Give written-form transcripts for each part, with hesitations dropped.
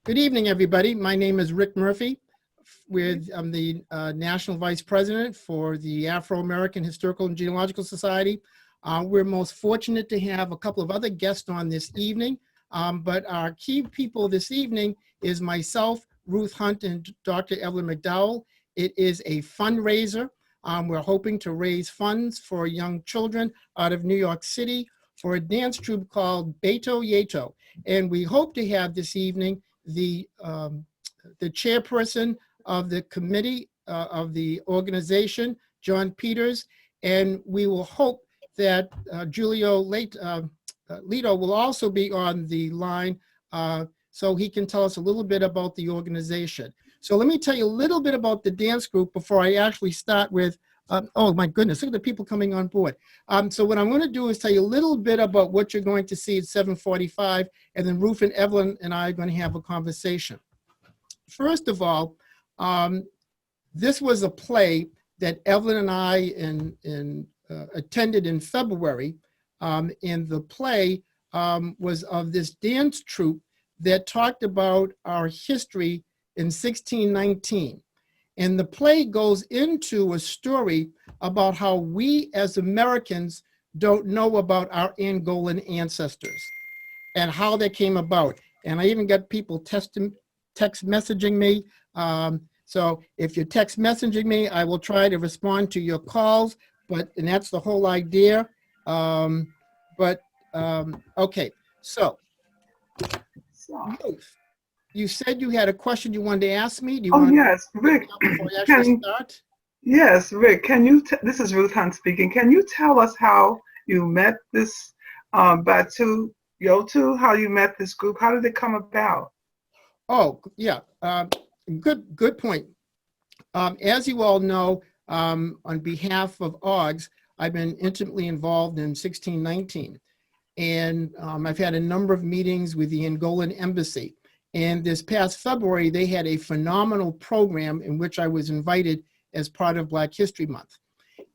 Good evening, everybody. My name is Rick Murphy. I'm the National Vice President for the Afro-American Historical and Genealogical Society. We're most fortunate to have a couple of other guests on this evening, but our key people this evening is myself, Ruth Hunt, and Dr. Evelyn McDowell. It is a fundraiser. We're hoping to raise funds for young children out of New York City for a dance troupe called Batoto Yetu. And we hope to have this evening the chairperson of the committee of the organization, John Peters, and we will hope that Julio Lito will also be on the line so he can tell us a little bit about the organization. So let me tell you a little bit about the dance group before I actually start with, oh my goodness, look at the people coming on board. So what I'm going to do is tell you a little bit about what you're going to see at 7:45, and then Ruth and Evelyn and I are going to have a conversation. First of all, this was a play that Evelyn and I attended in February, and the play was of this dance troupe that talked about our history in 1619. And the play goes into a story about how we as Americans don't know about our Angolan ancestors and how they came about. And I even got people text messaging me. So if you're text messaging me, I will try to respond to your calls, and that's the whole idea. Okay, so Ruth, you said you had a question you wanted to ask me. Do you want yes, Rick. before I actually start? Yes, Rick. Can you? This is Ruth Hunt speaking. Can you tell us how you met this Batoto Yetu? How you met this group? How did it come about? Oh, yeah. Good point. As you all know, on behalf of AAHGS, I've been intimately involved in 1619, and I've had a number of meetings with the Angolan embassy. And this past February, they had a phenomenal program in which I was invited as part of Black History Month.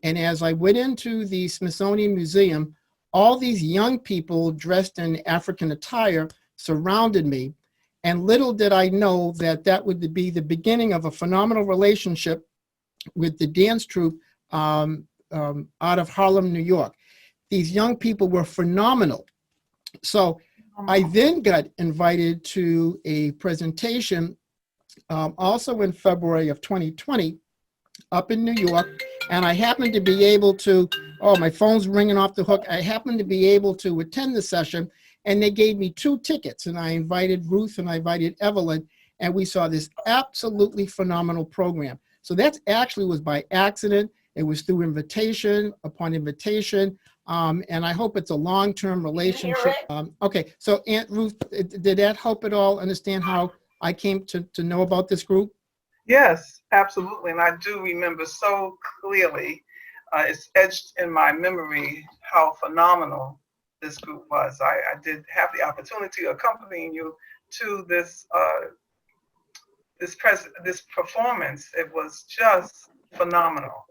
And as I went into the Smithsonian Museum, all these young people dressed in African attire surrounded me. And little did I know that that would be the beginning of a phenomenal relationship with the dance troupe out of Harlem, New York. These young people were phenomenal. So I then got invited to a presentation also in February of 2020 up in New York. And I happened to be able to, oh, my phone's ringing off the hook. I happened to be able to attend the session, and they gave me 2 tickets, and I invited Ruth and I invited Evelyn, and we saw this absolutely phenomenal program. So that actually was by accident. It was through invitation upon invitation. And I hope it's a long-term relationship. Okay, so Aunt Ruth, did that help at all understand how I came to know about this group? Yes, absolutely. And I do remember so clearly, it's etched in my memory how phenomenal this group was. I did have the opportunity of accompanying you to this this performance. It was just phenomenal.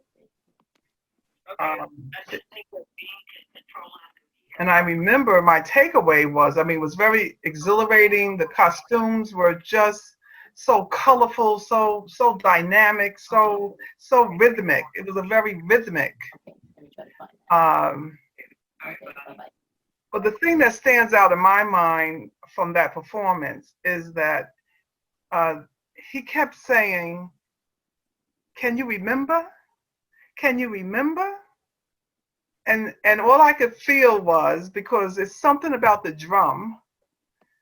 And I remember my takeaway was, it was very exhilarating. The costumes were just so colorful, so dynamic, so rhythmic. It was a very rhythmic. But the thing that stands out in my mind from that performance is that he kept saying, "Can you remember? Can you remember?" And all I could feel was, because it's something about the drum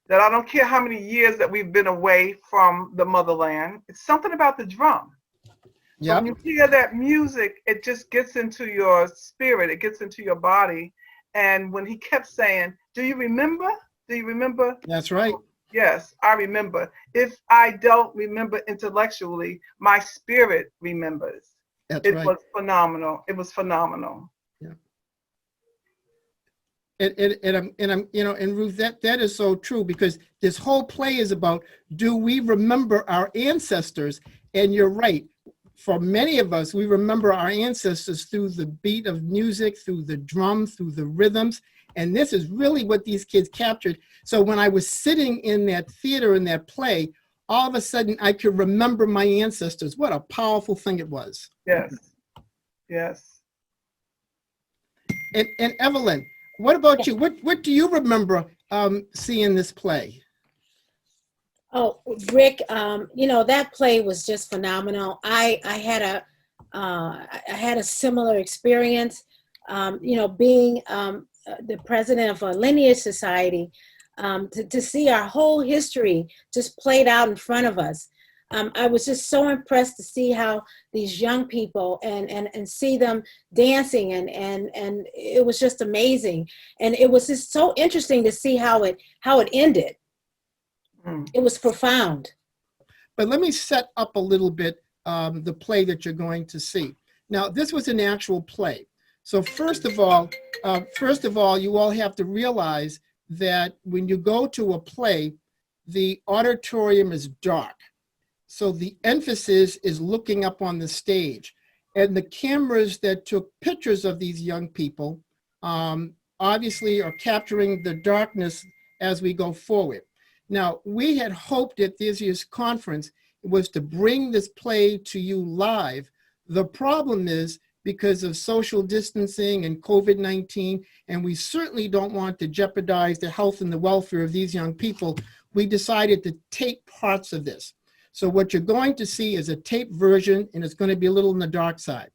that I don't care how many years that we've been away from the motherland, it's something about the drum. Yeah. So when you hear that music, it just gets into your spirit, it gets into your body. And when he kept saying, "Do you remember? Do you remember?" That's right. Yes, I remember. If I don't remember intellectually, my spirit remembers. That's It right. was phenomenal. It was phenomenal. Yeah. And Ruth, that is so true, because this whole play is about, do we remember our ancestors? And you're right. For many of us, we remember our ancestors through the beat of music, through the drum, through the rhythms. And this is really what these kids captured. So when I was sitting in that theater, in that play, all of a sudden I could remember my ancestors. What a powerful thing it was. Yes. Yes. And Evelyn, what about you? What do you remember seeing this play? Oh, Rick, that play was just phenomenal. I had a similar experience, being the president of a lineage society, to see our whole history just played out in front of us. I was just so impressed to see how these young people and see them dancing and it was just amazing. And it was just so interesting to see how it ended. It was profound. But let me set up a little bit the play that you're going to see. Now, this was an actual play. So first of all, you all have to realize that when you go to a play, the auditorium is dark. So the emphasis is looking up on the stage. And the cameras that took pictures of these young people obviously are capturing the darkness as we go forward. Now, we had hoped at this year's conference was to bring this play to you live. The problem is because of social distancing and COVID-19, and we certainly don't want to jeopardize the health and the welfare of these young people, we decided to tape parts of this. So what you're going to see is a tape version, and it's going to be a little on the dark side.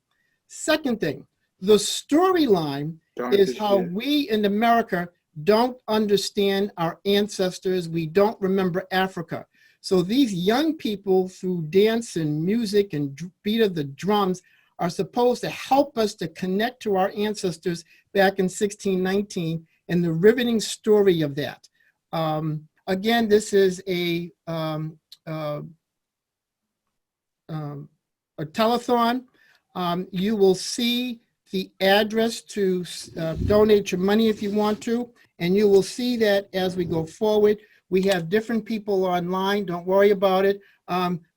Second thing, the storyline is how we in America don't understand our ancestors. We don't remember Africa. So these young people, through dance and music and beat of the drums, are supposed to help us to connect to our ancestors back in 1619 and the riveting story of that. Again, this is a telethon. You will see the address to donate your money if you want to, and you will see that as we go forward. We have different people online. Don't worry about it.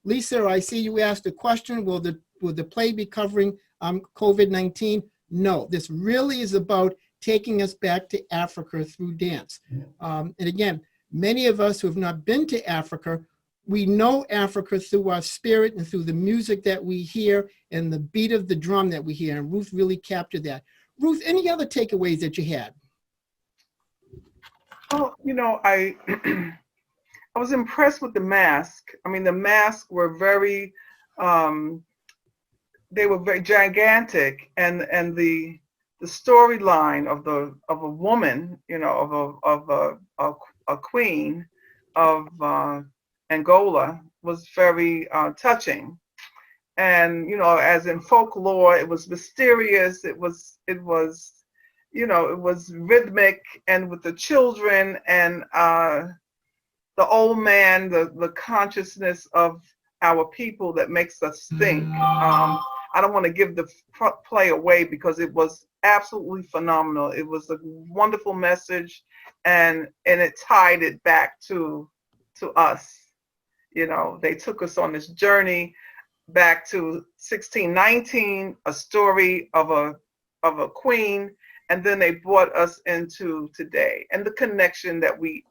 Lisa, I see you asked a question. Will the play be covering COVID-19? No, this really is about taking us back to Africa through dance. And again, many of us who have not been to Africa, we know Africa through our spirit and through the music that we hear and the beat of the drum that we hear. And Ruth really captured that. Ruth, any other takeaways that you had? Oh, I I was impressed with the mask. I mean, the masks were very, they were very gigantic, and the storyline of a woman, of a queen of Angola was very touching. And as in folklore, it was mysterious. It was it was rhythmic, and with the children and the old man, the consciousness of our people that makes us think. I don't want to give the play away because it was absolutely phenomenal. It was a wonderful message, and it tied it back to us. They took us on this journey back to 1619, a story of a queen, and then they brought us into today and the connection that we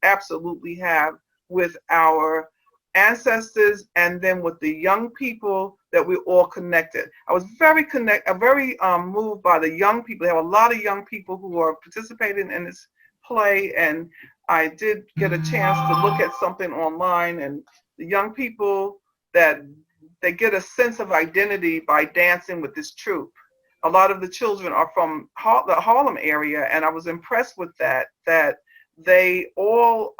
absolutely have with our ancestors, and then with the young people that we're all connected. I was very moved by the young people. There have a lot of young people who are participating in this play, and I did get a chance to look at something online, and the young people that they get a sense of identity by dancing with this troupe. A lot of the children are from the Harlem area, and I was impressed with that they all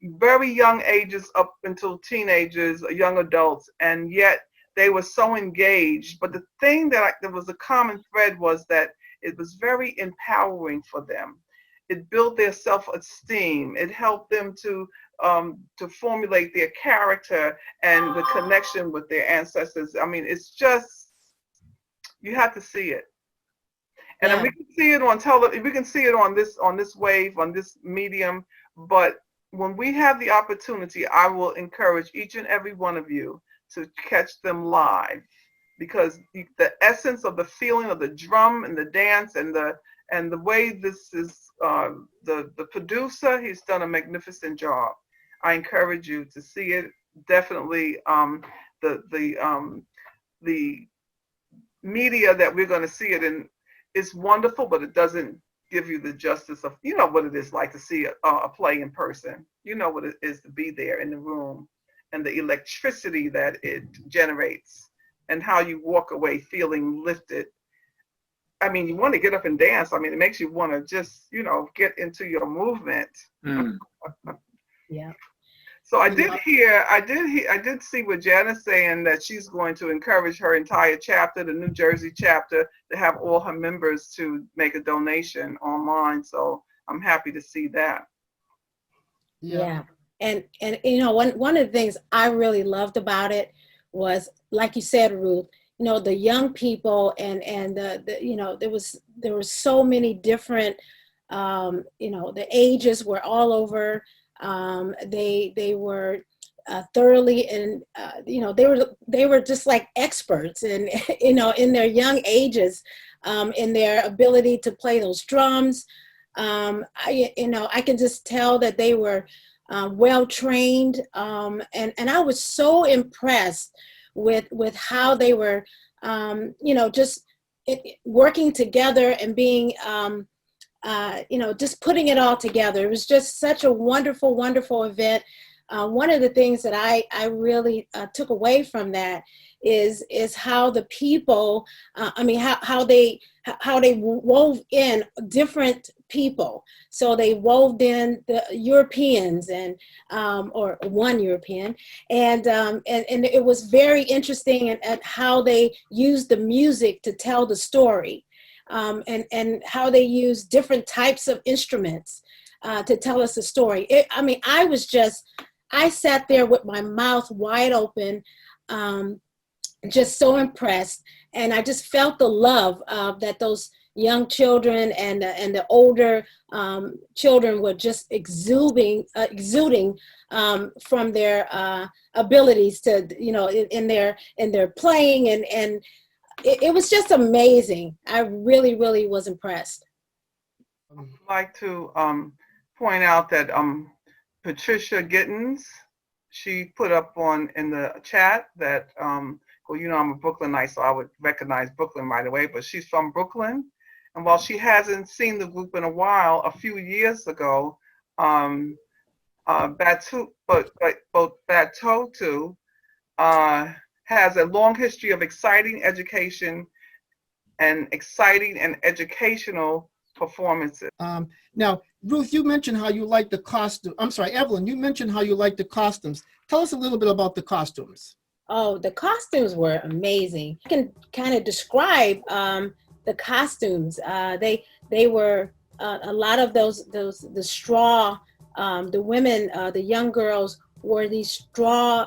very young ages up until teenagers, young adults, and yet they were so engaged. But the thing that was a common thread was that it was very empowering for them. It built their self-esteem. It helped them to formulate their character and the connection with their ancestors. I mean, it's just, you have to see it. And then we can see it on television, we can see it on this wave, on this medium. But when we have the opportunity, I will encourage each and every one of you to catch them live, because the essence of the feeling of the drum and the dance and And the way this is, the producer, he's done a magnificent job. I encourage you to see it. Definitely, the media that we're going to see it in is wonderful, but it doesn't give you the justice of, you know, what it is like to see a play in person. You know what it is to be there in the room, and the electricity that it generates, and how you walk away feeling lifted. I mean, you want to get up and dance. I mean, it makes you want to just, you know, get into your movement. Yeah. So I did see what Janice saying, that she's going to encourage her entire chapter, the New Jersey chapter, to have all her members to make a donation online. So I'm happy to see that. Yeah. And you know, one of the things I really loved about it was, like you said, Ruth, you know, the young people and the you know, there were so many different, you know, the ages were all over. They were thoroughly, and you know, they were just like experts, and you know, in their young ages, in their ability to play those drums. You know, I can just tell that they were well trained, and I was so impressed with how they were, you know, just working together and being, you know, just putting it all together. It was just such a wonderful, wonderful event. One of the things that I really took away from that is how the people, I mean, how they wove in different people. So they wove in the Europeans and or one European, and it was very interesting at how they used the music to tell the story, and how they used different types of instruments to tell us a story. I mean, I sat there with my mouth wide open, just so impressed. And I just felt the love that those young children and the older children were just exuding from their abilities to, you know, in their playing, and it was just amazing. I really, really was impressed. I'd like to point out that Patricia Gittens, she put up in the chat that, well, you know, I'm a Brooklynite, so I would recognize Brooklyn right away, but she's from Brooklyn. And while she hasn't seen the group in a while, a few years ago, Batoto has a long history of exciting education and exciting and educational performances. Now, Ruth, you mentioned how you like the costume. I'm sorry, Evelyn, you mentioned how you like the costumes. Tell us a little bit about the costumes. Oh, the costumes were amazing. I can kind of describe the costumes. They were a lot of the straw. The women, the young girls, wore these straw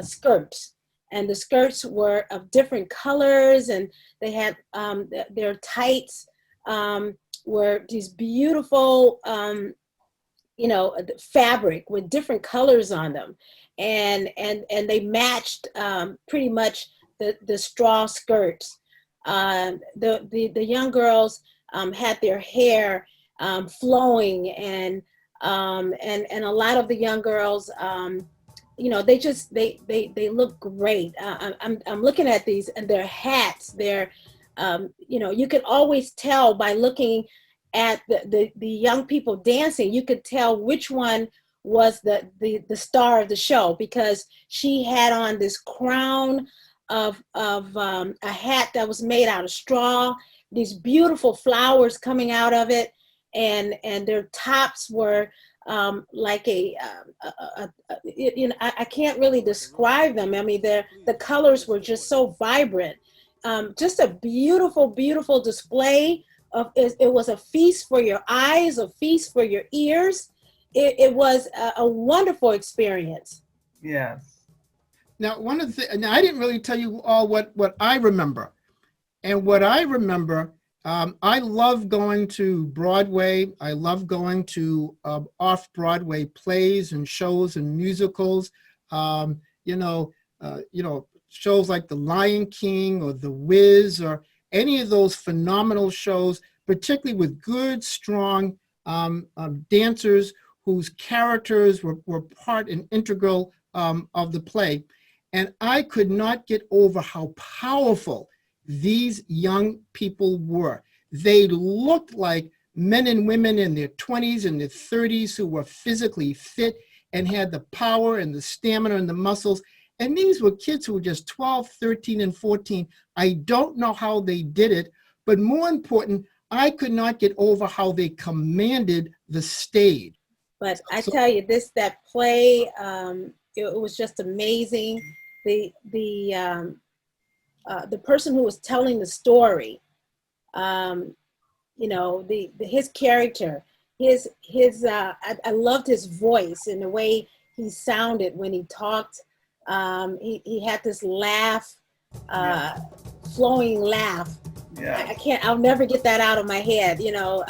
skirts, and the skirts were of different colors, and they had their tights were these beautiful, you know, fabric with different colors on them, and they matched pretty much the straw skirts. The young girls had their hair flowing, and a lot of the young girls, you know, they look great. I'm looking at these, and their hats, you know, you could always tell by looking at the young people dancing. You could tell which one was the star of the show, because she had on this crown of a hat that was made out of straw, these beautiful flowers coming out of it, and their tops were like you know, I can't really describe them. I mean, the colors were just so vibrant. Just a beautiful, beautiful display of it was a feast for your eyes, a feast for your ears. It was a wonderful experience. Yes. Now, now I didn't really tell you all what I remember. And what I remember, I love going to Broadway. I love going to off-Broadway plays and shows and musicals. You know, shows like The Lion King or The Wiz or any of those phenomenal shows. particularly with good, strong dancers whose characters were part and integral of the play. And I could not get over how powerful these young people were. They looked like men and women in their 20s and their 30s who were physically fit and had the power and the stamina and the muscles. And these were kids who were just 12, 13, and 14. I don't know how they did it, but more important, I could not get over how they commanded the stage. But I tell you, that play, it was just amazing. The person who was telling the story, you know, his character, I loved his voice and the way he sounded when he talked. He had this laugh, flowing laugh. Yeah. I'll never get that out of my head, you know,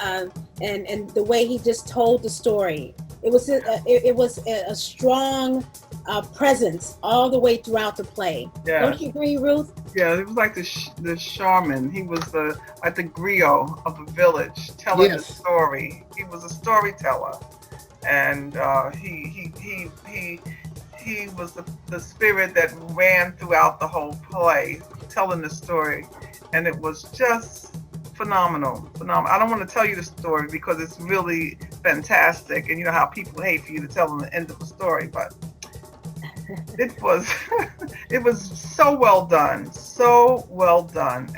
and the way he just told the story. It was a strong presence all the way throughout the play. Yeah. Don't you agree, Ruth? Yeah, it was like the shaman. He was the griot of the village, telling the story. He was a storyteller, and he was the spirit that ran throughout the whole play, telling the story, and it was just phenomenal. I don't want to tell you the story because it's really fantastic, and you know how people hate for you to tell them the end of the story, but it was so well done,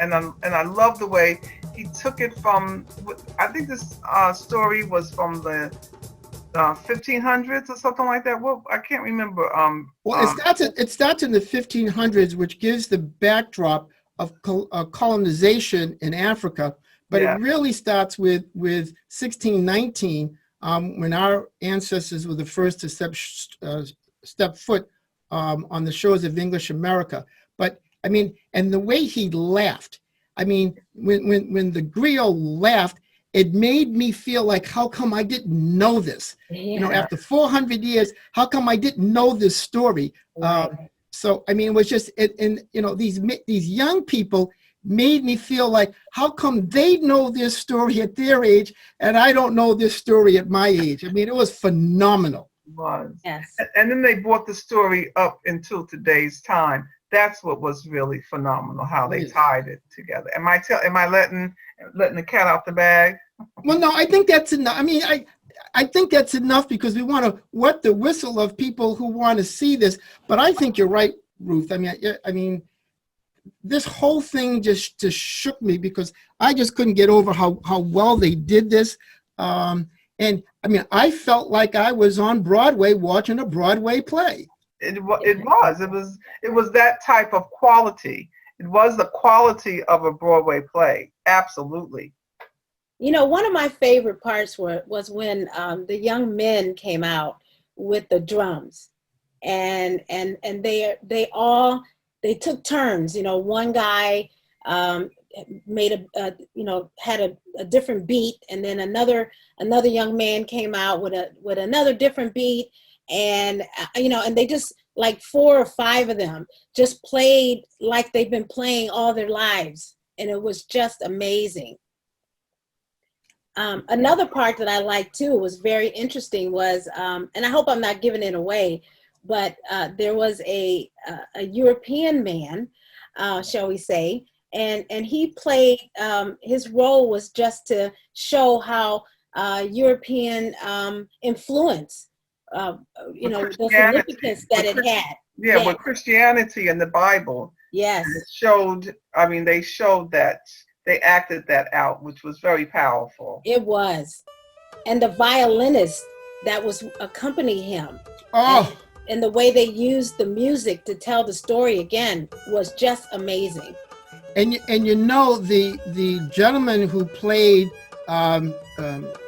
and I love the way he took it from. I think this story was from the 1500s or something like that. Well, I can't remember. It starts in the 1500s, which gives the backdrop of colonization in Africa, but it really starts with 1619, when our ancestors were the first to step foot on the shores of English America. But I mean, and the way he laughed, I mean, when the griot laughed, it made me feel like, how come I didn't know this? Yeah. You know, after 400 years, how come I didn't know this story? Right. So, I mean, it was just, and you know, these young people made me feel like, how come they know this story at their age and I don't know this story at my age? I mean, it was phenomenal. It was. Yes. And then they brought the story up until today's time. That's what was really phenomenal, how they tied it together. Am I letting the cat out the bag? Well, no, I think that's enough. I mean, I think that's enough because we want to wet the whistle of people who want to see this. But I think you're right, Ruth. I mean, this whole thing just shook me because I just couldn't get over how well they did this. And I mean, I felt like I was on Broadway watching a Broadway play. It was that type of quality. It was the quality of a Broadway play. Absolutely. You know, one of my favorite parts was when the young men came out with the drums, and they took turns. You know, one guy made had a different beat, and then another young man came out with another different beat, and you know, and they just, like 4 or 5 of them just played like they've been playing all their lives, and it was just amazing. Another part that I liked too, was very interesting, was, and I hope I'm not giving it away, but there was a European man, shall we say, and he played, his role was just to show how European influence, you know, the significance that it had. Yeah, with Christianity and the Bible. Yes. They showed that. They acted that out, which was very powerful. It was. And the violinist that was accompanying him. Oh. And the way they used the music to tell the story again was just amazing. And you know, the gentleman who played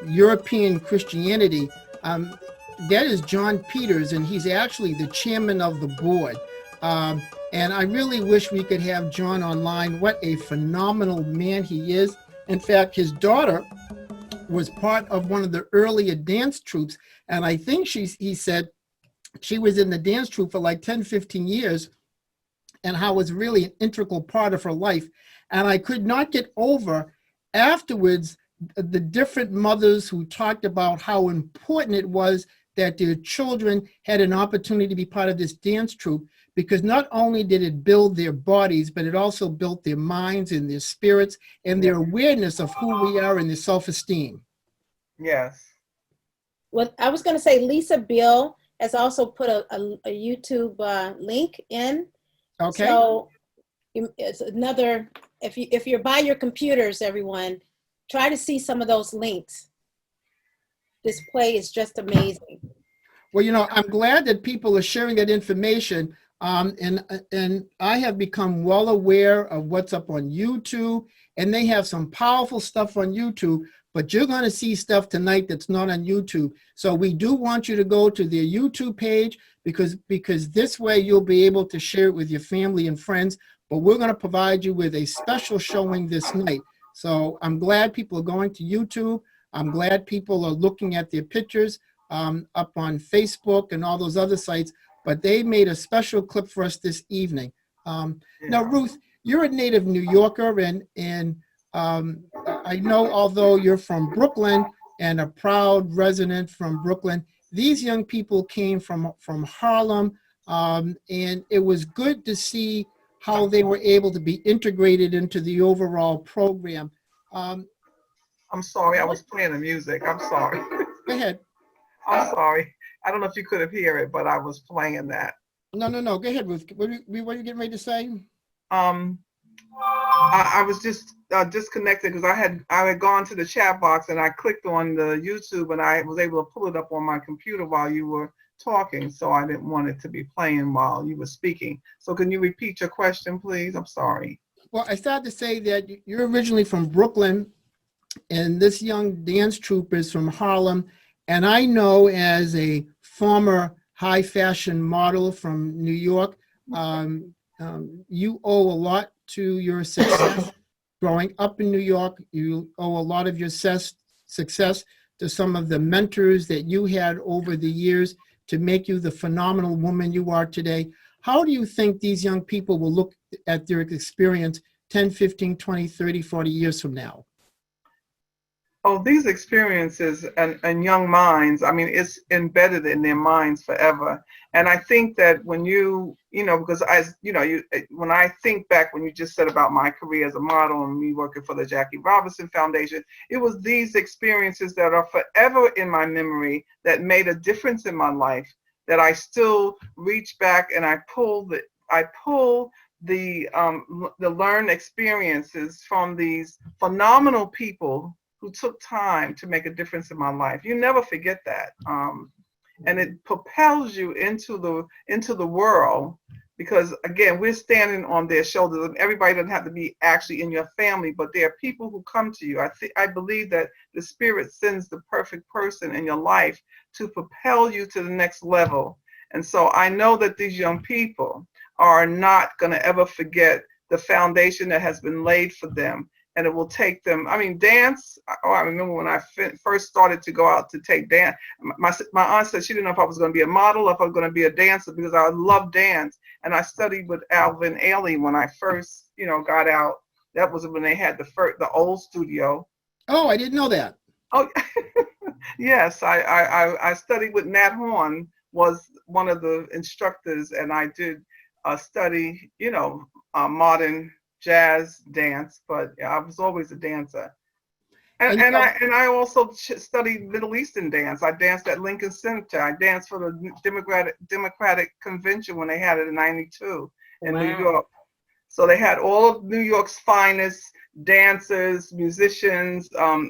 European Christianity, that is John Peters, and he's actually the chairman of the board. And I really wish we could have John online. What a phenomenal man he is. In fact, his daughter was part of one of the earlier dance troupes. And I think he said she was in the dance troupe for like 10, 15 years, and how it was really an integral part of her life. And I could not get over, afterwards, the different mothers who talked about how important it was that their children had an opportunity to be part of this dance troupe, because not only did it build their bodies, but it also built their minds and their spirits and their awareness of who we are and their self-esteem. Yes. Well, I was going to say Lisa Bill has also put a YouTube link in. Okay. So it's another, if you're by your computers, everyone, try to see some of those links. This play is just amazing. Well, you know, I'm glad that people are sharing that information. And I have become well aware of what's up on YouTube, and they have some powerful stuff on YouTube, but you're going to see stuff tonight that's not on YouTube. So we do want you to go to their YouTube page, because this way you'll be able to share it with your family and friends, but we're going to provide you with a special showing this night. So I'm glad people are going to YouTube. I'm glad people are looking at their pictures up on Facebook and all those other sites, but they made a special clip for us this evening. Now, Ruth, you're a native New Yorker, and I know, although you're from Brooklyn and a proud resident from Brooklyn, these young people came from Harlem, and it was good to see how they were able to be integrated into the overall program. I'm sorry, I was playing the music. I'm sorry. Go ahead. I'm sorry. I don't know if you could have heard it, but I was playing that. No. Go ahead, Ruth. What are you getting ready to say? I was just disconnected because I had gone to the chat box and I clicked on the YouTube and I was able to pull it up on my computer while you were talking. So I didn't want it to be playing while you were speaking. So can you repeat your question, please? I'm sorry. Well, I started to say that you're originally from Brooklyn, and this young dance troupe is from Harlem. And I know, as a former high fashion model from New York, you owe a lot to your success growing up in New York. You owe a lot of your success to some of the mentors that you had over the years to make you the phenomenal woman you are today. How do you think these young people will look at their experience 10, 15, 20, 30, 40 years from now? Oh, these experiences and young minds, I mean, it's embedded in their minds forever. And I think that when because when I think back, when you just said about my career as a model and me working for the Jackie Robinson Foundation, it was these experiences that are forever in my memory that made a difference in my life, that I still reach back and I pull the learned experiences from these phenomenal people who took time to make a difference in my life. You never forget that. And it propels you into the world, because again, we're standing on their shoulders, and everybody doesn't have to be actually in your family, but there are people who come to you. I believe that the Spirit sends the perfect person in your life to propel you to the next level. And so I know that these young people are not going to ever forget the foundation that has been laid for them. And it will take them, I mean, dance. I remember when I first started to go out to take dance, my aunt said she didn't know if I was going to be a model, if I was going to be a dancer, because I love dance. And I studied with Alvin Ailey when I first, got out. That was when they had the old studio. Oh, I didn't know that. Oh, yes. I studied with Nat Horn, was one of the instructors, and I did study, modern jazz dance, but I was always a dancer. And I also studied Middle Eastern dance. I danced at Lincoln Center. I danced for the Democratic Convention when they had it in '92 in New York. So they had all of New York's finest dancers, musicians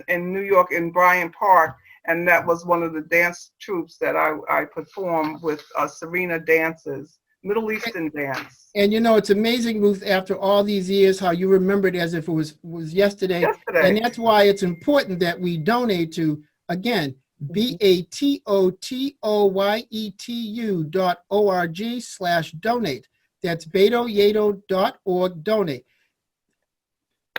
in New York in Bryant Park. And that was one of the dance troupes that I performed with Serena dancers. Middle Eastern dance. And it's amazing, Ruth, after all these years, how you remember it as if it was yesterday. And that's why it's important that we donate to, again, batotoyetu.org/donate. That's batoyetu.org, donate.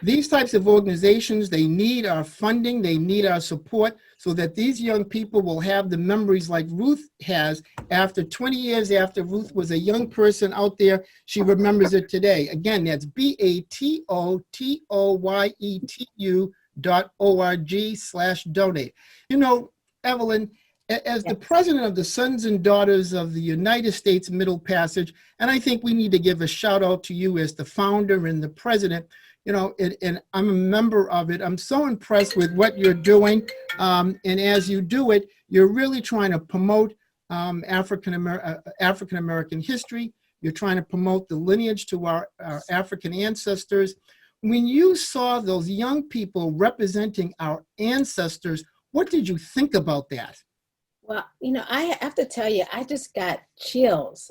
These types of organizations, they need our funding, they need our support, so that these young people will have the memories like Ruth has. After 20 years after Ruth was a young person out there, she remembers it today. Again, that's batotoyetu.org, www.untitled.org/donate. You know, Evelyn, as the president of the Sons and Daughters of the United States Middle Passage, and I think we need to give a shout out to you as the founder and the president, you know, and I'm a member of it. I'm so impressed with what you're doing. And as you do it, you're really trying to promote African American history. You're trying to promote the lineage to our African ancestors. When you saw those young people representing our ancestors, what did you think about that? Well, you know, I have to tell you, I just got chills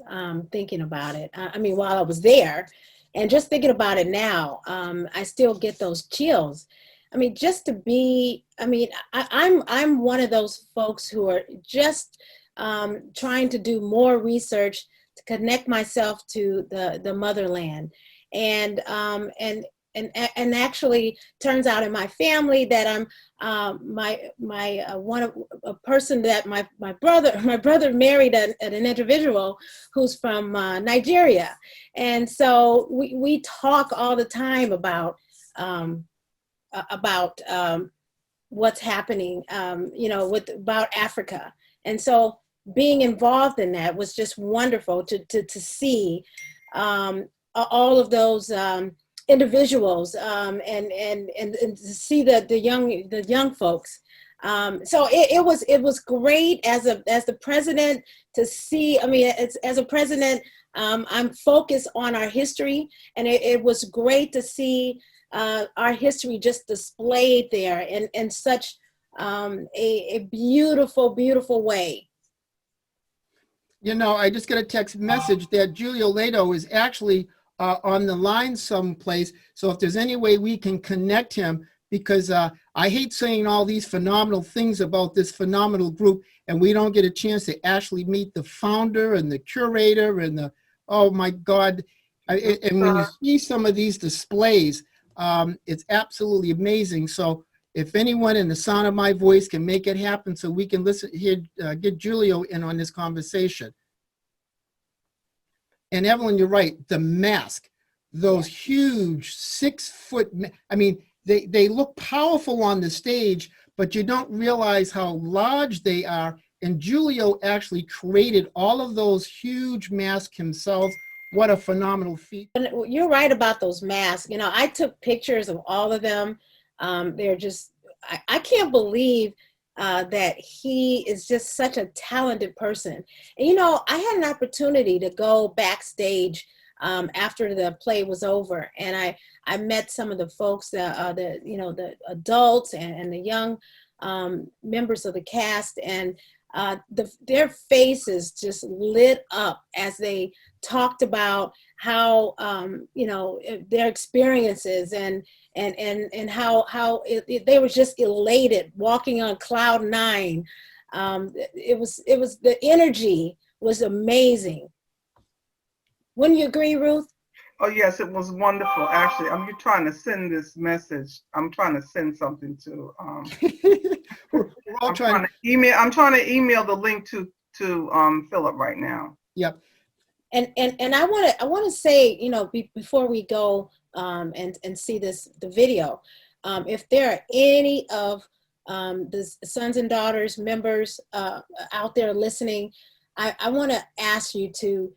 thinking about it. I mean, while I was there, and just thinking about it now, I still get those chills. I mean, just to be, I mean, I'm one of those folks who are just trying to do more research to connect myself to the motherland, and actually turns out in my family that I'm a person that my brother married an individual who's from Nigeria, and so we talk all the time about what's happening, you know, about Africa, and so being involved in that was just wonderful to see all of those individuals, and to see the young folks. So it was great as the president to see. I mean, as a president, I'm focused on our history, and it was great to see our history just displayed there in such a beautiful way. You know, I just got a text message that Julio Leto is actually on the line someplace. So if there's any way we can connect him, because I hate saying all these phenomenal things about this phenomenal group, and we don't get a chance to actually meet the founder and the curator and the, oh my God. And when you see some of these displays, it's absolutely amazing. So if anyone in the sound of my voice can make it happen so we can listen here, get Julio in on this conversation. And Evelyn, you're right, the mask, those huge 6 foot, I mean, they look powerful on the stage, but you don't realize how large they are. And Julio actually created all of those huge masks himself. What a phenomenal feat. And you're right about those masks. You know, I took pictures of all of them. They're just, I can't believe that he is just such a talented person. And, you know, I had an opportunity to go backstage after the play was over, and I met some of the folks, the adults and the young members of the cast, and their faces just lit up as they talked about how you know, their experiences, and how they were just elated, walking on cloud 9. It was the energy was amazing. Wouldn't you agree, Ruth? Oh yes, it was wonderful. Actually, I'm trying to send this message. I'm trying to send something to. We're all trying to email. I'm trying to email the link to Philip right now. Yep. And I want to say, you know, before we go and see the video, if there are any of the Sons and Daughters members out there listening, I want to ask you to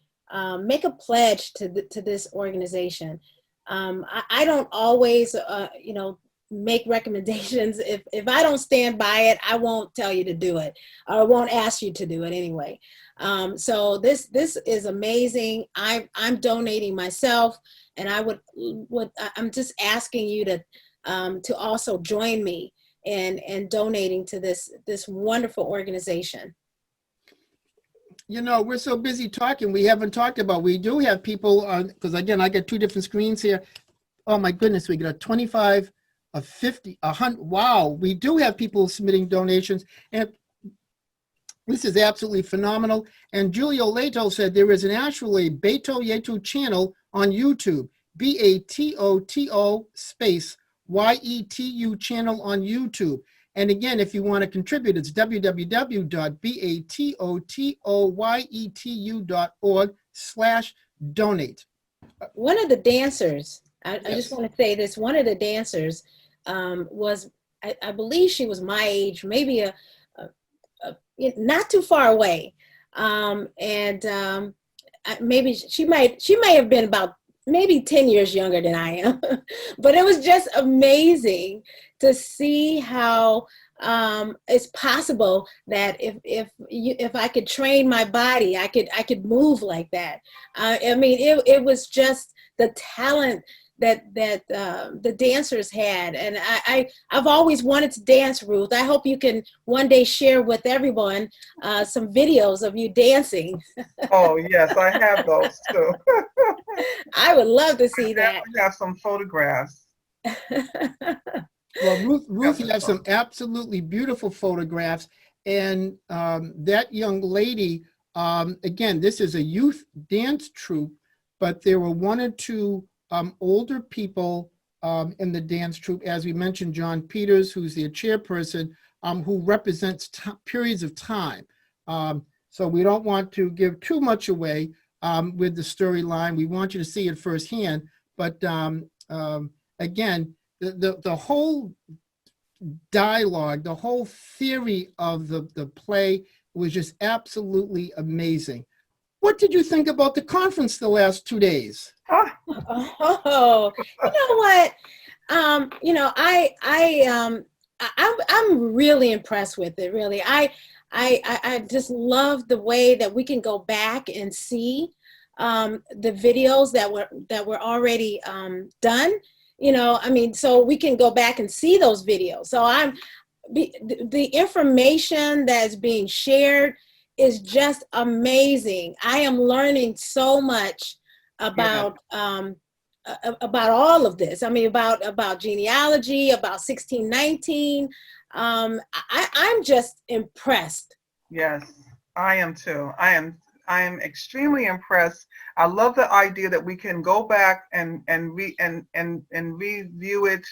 make a pledge to this organization. I don't always, you know, make recommendations. If I don't stand by it, I won't tell you to do it, or I won't ask you to do it anyway. So this is amazing. I'm donating myself, and I'm just asking you to also join me in donating to this wonderful organization. You know, we're so busy talking, we haven't talked about, we do have people on, because again, I got 2 different screens here. Oh my goodness, we got a 25, a 50, 100. Wow, we do have people submitting donations, and this is absolutely phenomenal. And Julio Leto said there is actually Batoto Yetu channel on YouTube, BATOTO space YETU channel on YouTube. And again, if you want to contribute, it's www.batotoyetu.org/donate. One of the dancers, I just want to say this, one of the dancers was I believe she was my age, maybe not too far away. Maybe she may have been about maybe 10 years younger than I am. But it was just amazing to see how it's possible that if I could train my body, I could move like that. I mean, it was just the talent that the dancers had, and I've always wanted to dance, Ruth. I hope you can one day share with everyone some videos of you dancing. Oh yes, I have those too. I would love to see that. I have some photographs. Well, Ruth has some absolutely beautiful photographs, and that young lady, again, this is a youth dance troupe, but there were one or two older people in the dance troupe, as we mentioned, John Peters, who's the chairperson, who represents periods of time. So we don't want to give too much away with the storyline. We want you to see it firsthand. But again, the whole dialogue, the whole theory of the play was just absolutely amazing. What did you think about the conference the last 2 days? Oh, you know what? I'm really impressed with it. Really, I just love the way that we can go back and see the videos that were already done. I mean, so we can go back and see those videos. So the information that's being shared is just amazing. I am learning so much about all of this. I mean, about genealogy, about 1619. I'm just impressed. Yes, I am too. I am extremely impressed. I love the idea that we can go back and review it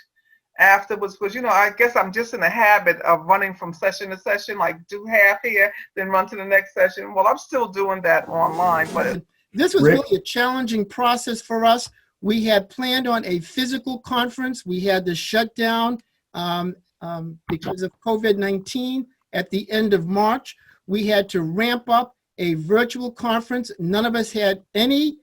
afterwards, because I guess I'm just in the habit of running from session to session, like do half here, then run to the next session. Well, I'm still doing that online, but this was really a challenging process for us. We had planned on a physical conference. We had to shut down because of COVID-19 at the end of March. We had to ramp up a virtual conference. None of us had any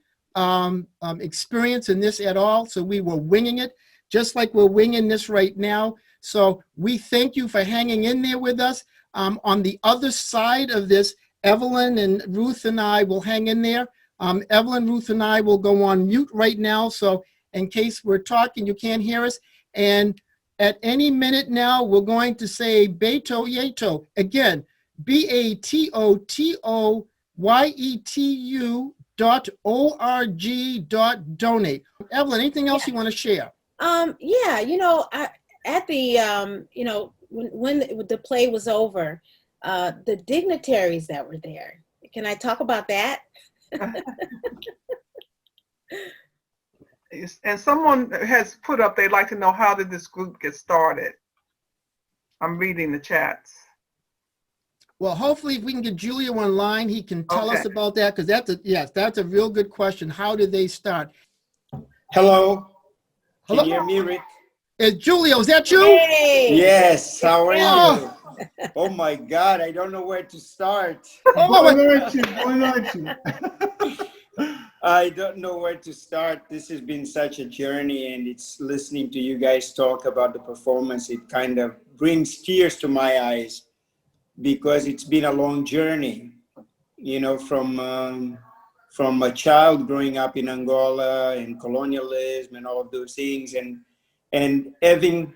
experience in this at all, so we were winging it, just like we're winging this right now. So we thank you for hanging in there with us. On the other side of this, Evelyn and Ruth and I will hang in there. Evelyn, Ruth, and I will go on mute right now, so in case we're talking, you can't hear us. And at any minute now, we're going to say Batoto Yetu. Again, BATOTOYETU.org.donate. Evelyn, anything else you want to share? Yeah, at the when the play was over, the dignitaries that were there. Can I talk about that? And someone has put up, they'd like to know, how did this group get started? I'm reading the chats. Well, hopefully if we can get Julio online, he can tell us about that, because that's a real good question. How did they start? Hello. Hello? Can you hear me, Rick? Julio, is that you? Hey! Yes, how are Oh. you? Oh my God, I don't know where to start. I don't know where to start. This has been such a journey, and it's listening to you guys talk about the performance. It kind of brings tears to my eyes, because it's been a long journey, from a child growing up in Angola and colonialism and all of those things, and having,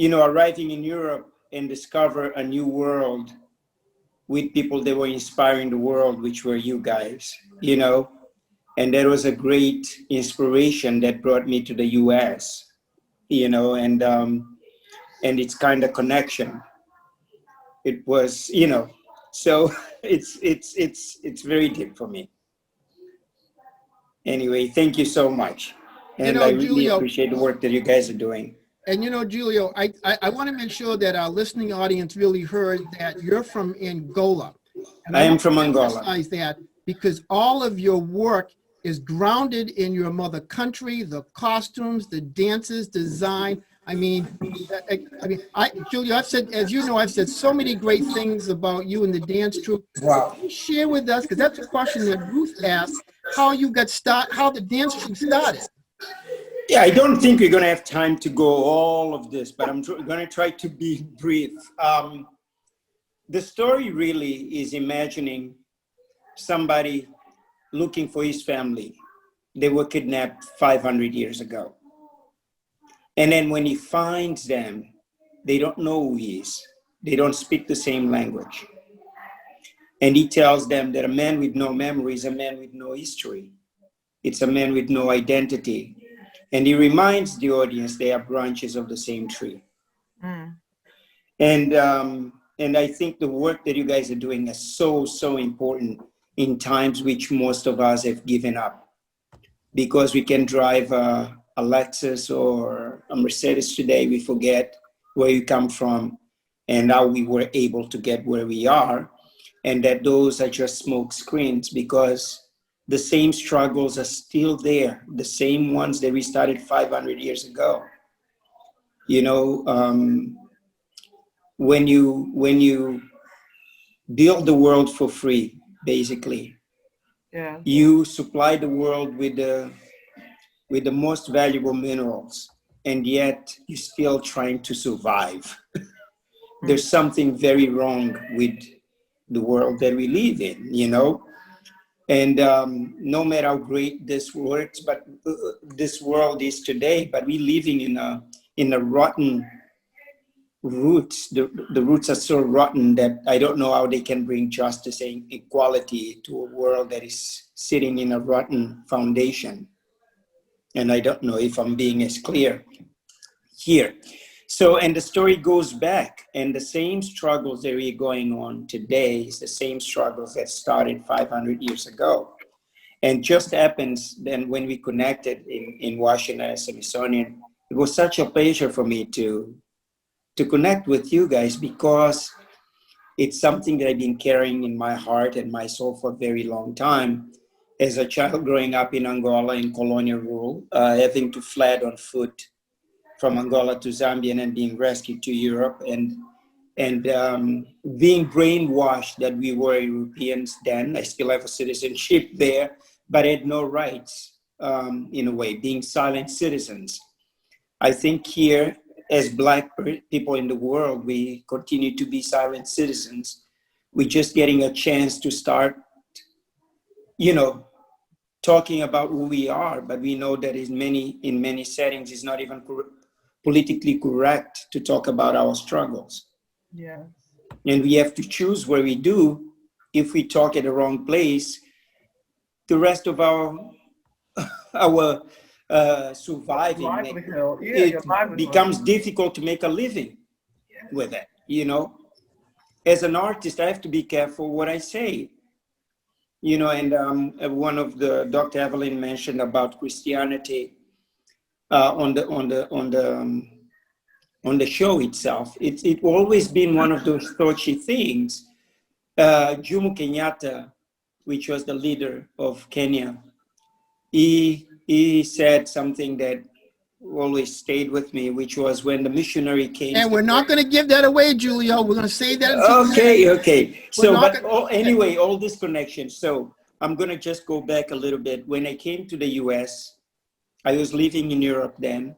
arriving in Europe and discover a new world with people that were inspiring the world, which were you guys, and that was a great inspiration that brought me to the US, and it's kind of connection. It was, so it's very deep for me. Anyway, thank you so much. And I really Julio, appreciate the work that you guys are doing. And Julio, I want to make sure that our listening audience really heard that you're from Angola. And I am from Angola. Emphasize that because all of your work is grounded in your mother country, the costumes, the dances, design. I mean, Julia, I've said, as you know, I've said so many great things about you and the dance troupe. Wow. Can you share with us, because that's a question that Ruth asked, how you got how the dance troupe started. Yeah, I don't think we're going to have time to go all of this, but I'm going to try to be brief. The story really is imagining somebody looking for his family. They were kidnapped 500 years ago. And then when he finds them, they don't know who he is. They don't speak the same language. And he tells them that a man with no memory is a man with no history. It's a man with no identity. And he reminds the audience they are branches of the same tree. Mm. And I think the work that you guys are doing is so, so important in times which most of us have given up. Because we can drive a Lexus or a Mercedes today, we forget where you come from and how we were able to get where we are. And that those are just smoke screens, because the same struggles are still there, the same ones that we started 500 years ago. You know, when you build the world for free, basically, Yeah. you supply the world with the most valuable minerals, and yet you're still trying to survive. There's something very wrong with the world that we live in, you know? And no matter how great this works, but this world is today, but we're living in a rotten roots. The roots are so rotten that I don't know how they can bring justice and equality to a world that is sitting in a rotten foundation. And I don't know if I'm being as clear here. So, and the story goes back, and the same struggles that are going on today is the same struggles that started 500 years ago. And just happens then when we connected in Washington as a Smithsonian, it was such a pleasure for me to connect with you guys, because it's something that I've been carrying in my heart and my soul for a very long time. As a child growing up in Angola in colonial rule, having to fled on foot from Angola to Zambia and then being rescued to Europe, and being brainwashed that we were Europeans then. I still have a citizenship there, but had no rights, in a way, being silent citizens. I think here, as Black people in the world, we continue to be silent citizens. We're just getting a chance to start, you know, talking about who we are, but we know that in many settings it's not even politically correct to talk about our struggles. Yes. And we have to choose where we do. If we talk at the wrong place, the rest of our surviving, Livelihood. Yeah, it your livelihood. becomes difficult to make a living with it, you know. As an artist, I have to be careful what I say. You know, and one of the Dr. Evelyn mentioned about Christianity on the show itself. It's always been one of those touchy things. Jomo Kenyatta, which was the leader of Kenya, he said something that always stayed with me, which was when the missionary came. And we're not going to give that away, Julio. We're going to say that. Okay. So, but gonna, anyway, all this connection. So I'm going to just go back a little bit. When I came to the US, I was living in Europe then.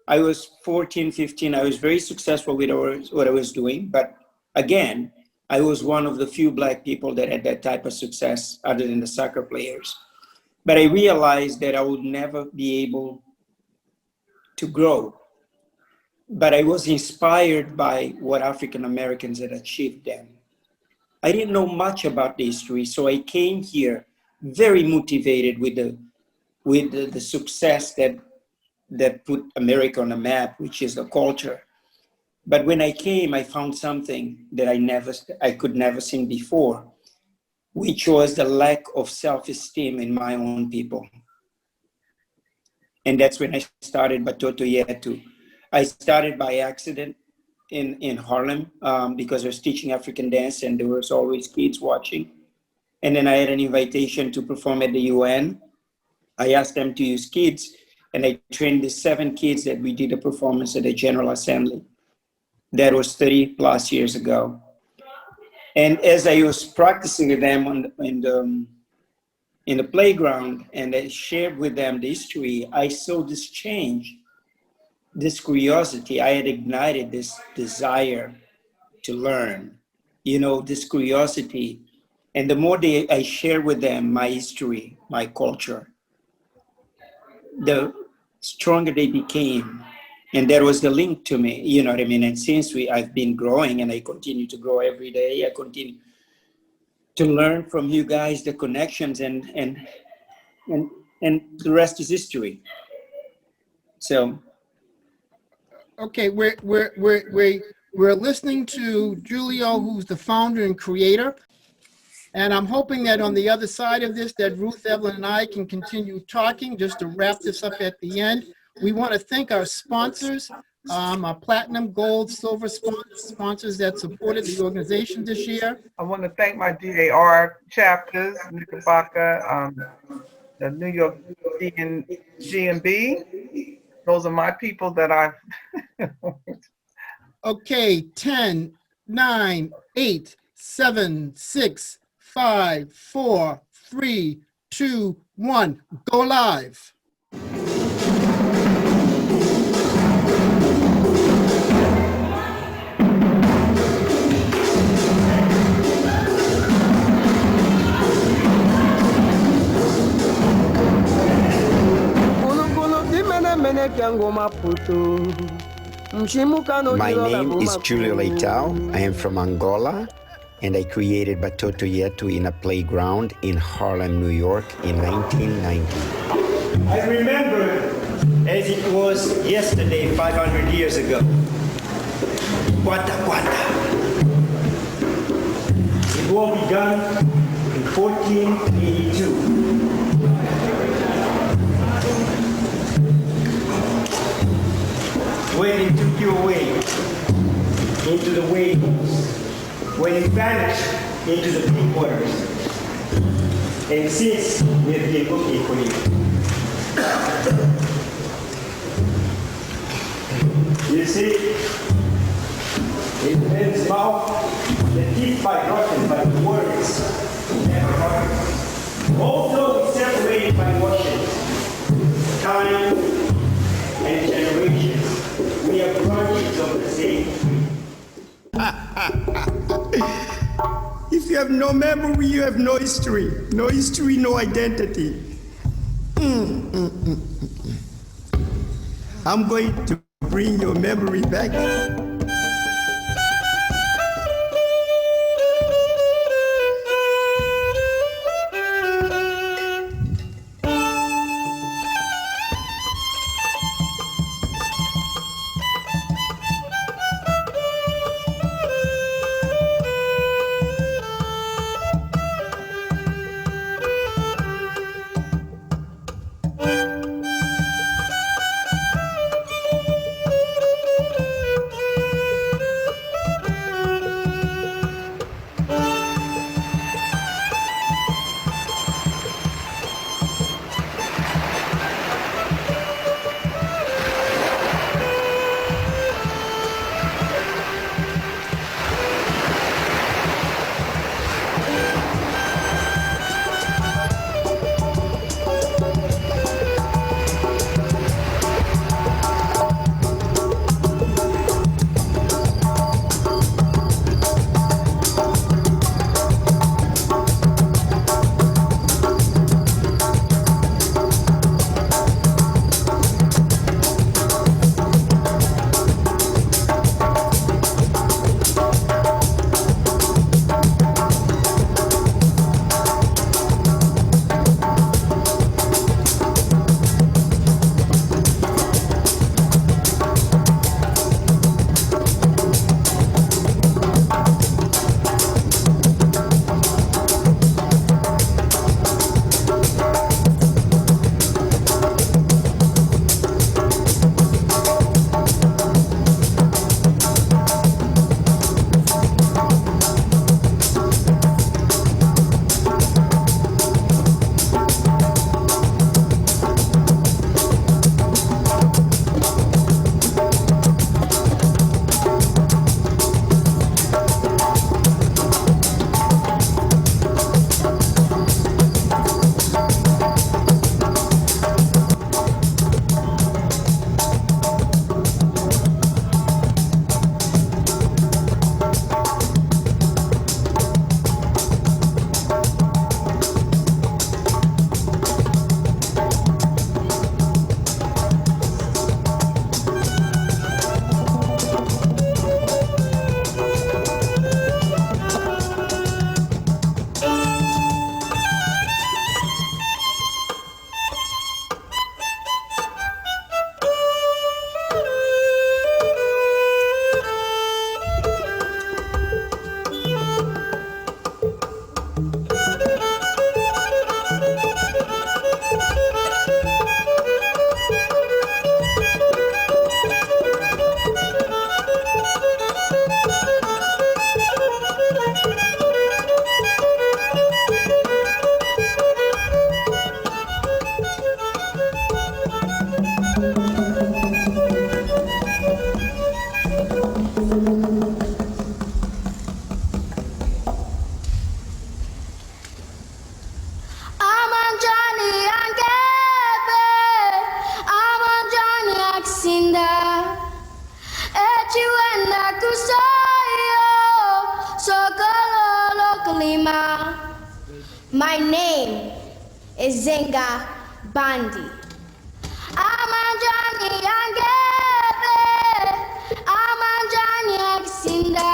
I was 14, 15. I was very successful with what I was doing. But again, I was one of the few Black people that had that type of success other than the soccer players. But I realized that I would never be able to grow. But I was inspired by what African Americans had achieved then. I didn't know much about the history, so I came here very motivated with the success that put America on the map, which is the culture. But when I came, I found something that I could never seen before, which was the lack of self-esteem in my own people. And that's when I started Batoto Yetu. I started by accident in Harlem because I was teaching African dance and there was always kids watching. And then I had an invitation to perform at the UN. I asked them to use kids. and I trained the 7 kids that we did a performance at the General Assembly. That was 30 plus years ago. And as I was practicing with them in the playground, and I shared with them the history, I saw this change, this curiosity. I had ignited this desire to learn, this curiosity. And the more I share with them my history, my culture, the stronger they became. And that was the link to me, you know what I mean? And since I've been growing, and I continue to grow every day, I continue to learn from you guys the connections, and the rest is history. So, Okay, we're listening to Julio, who's the founder and creator. And I'm hoping that on the other side of this, that Ruth, Evelyn, and I can continue talking just to wrap this up at the end. We want to thank our sponsors, our platinum, gold, silver sponsors that supported the organization this year. I want to thank my DAR chapters, Knickerbocker, the New York GMB. Those are my people that I've. Okay, 10, 9, 8, 7, 6, 5, 4, 3, 2, 1, go live. My name is Julio Leitao. I am from Angola, and I created Batoto Yetu in a playground in Harlem, New York in 1990. I remember as it was yesterday, 500 years ago. Guata Guata. It all began in 1482. When it took you away into the waves, when it vanished into the deep waters. And since we have been looking for you. You see, in his mouth, the teeth by rotten, but the words never hurt. Although separated by oceans, time, and generations, we are branches of the same tree. If you have no memory, you have no history. No history, no identity. I'm going to bring your memory back. My name is Zenga Bandi. Amanjani Yangebe, Amanjani Aksinda,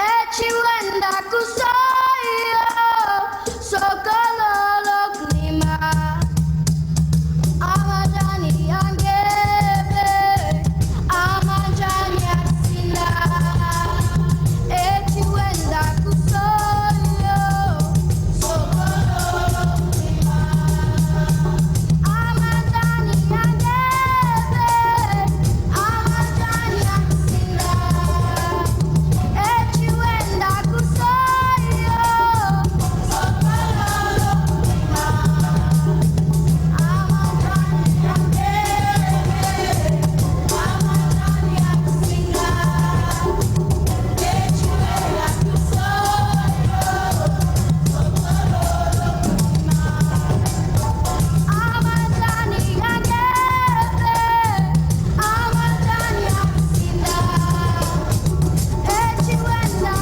Echiwenda Kusoyo, Sokololo Klima. Amanjani Yangebe, Amanjani Aksinda, Echiwenda Kusoyo, Sokololo Klima. Amanjani Yangebe, Amanjani Aksinda, Echiwenda Kusoyo, Sokololo Klima. Amanjani Yangebe, Amanjani Aksinda, Echiwenda Kusoyo, Sokololo Klima. Amanjani Yangebe, Amanjani Aksinda, Echiwenda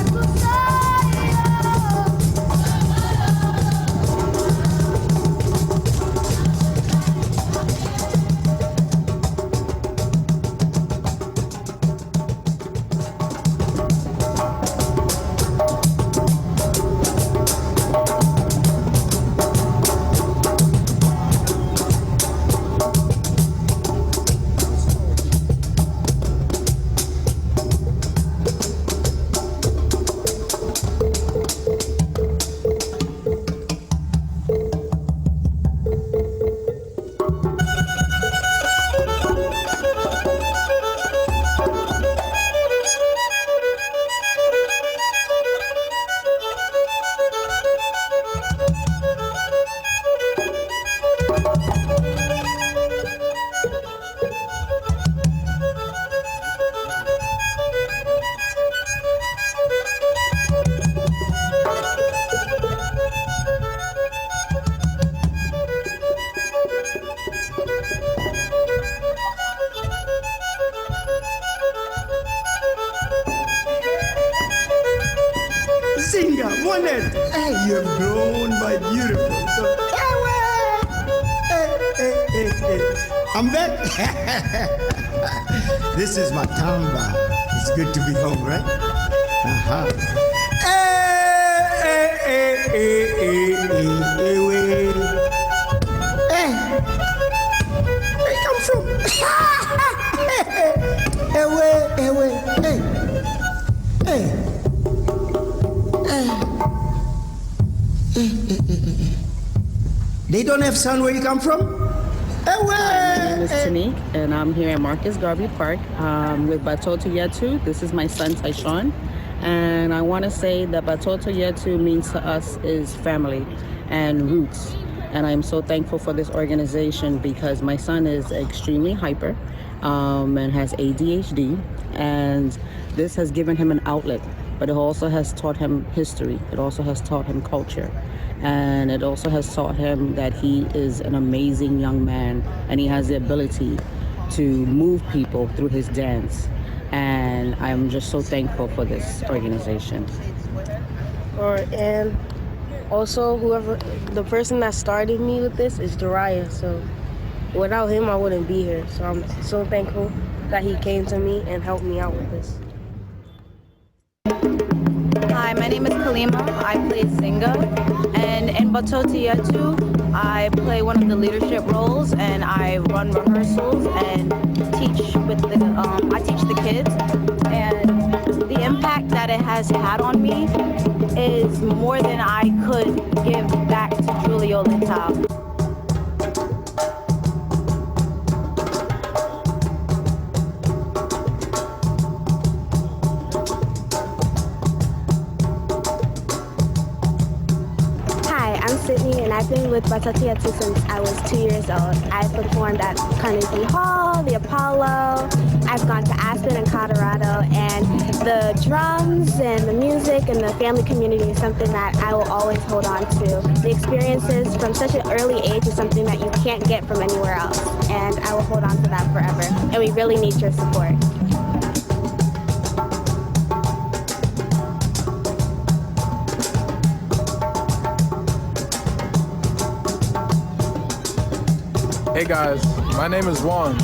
Zinga, Monet, hey, you've grown, my beautiful. So, hey. I'm back. This is my tamba. It's good to be home, right? Uh-huh. Hey. Where you come from? Hey. They don't have sun where you come from? My name is Tanique, and I'm here at Marcus Garvey Park with Batoto Yetu. This is my son, Tyshawn. And I want to say that Batoto Yetu means to us is family and roots. And I'm so thankful for this organization because my son is extremely hyper and has ADHD. And this has given him an outlet, but it also has taught him history. It also has taught him culture. And it also has taught him that he is an amazing young man and he has the ability to move people through his dance. And I'm just so thankful for this organization. And also the person that started me with this is Dariah. So without him, I wouldn't be here. So I'm so thankful that he came to me and helped me out with this. Hi, my name is Kalima. I play Zinga, and in Batoto Yetu, I play one of the leadership roles, and I run rehearsals and teach with I teach the kids, and the impact that it has had on me is more than I could give back to Julio Litau. And I've been with Batoto Yetu since I was 2 years old. I've performed at Carnegie Hall, the Apollo. I've gone to Aspen and Colorado, and the drums and the music and the family community is something that I will always hold on to. The experiences from such an early age is something that you can't get from anywhere else, and I will hold on to that forever. And we really need your support. Hey guys, my name is Juan.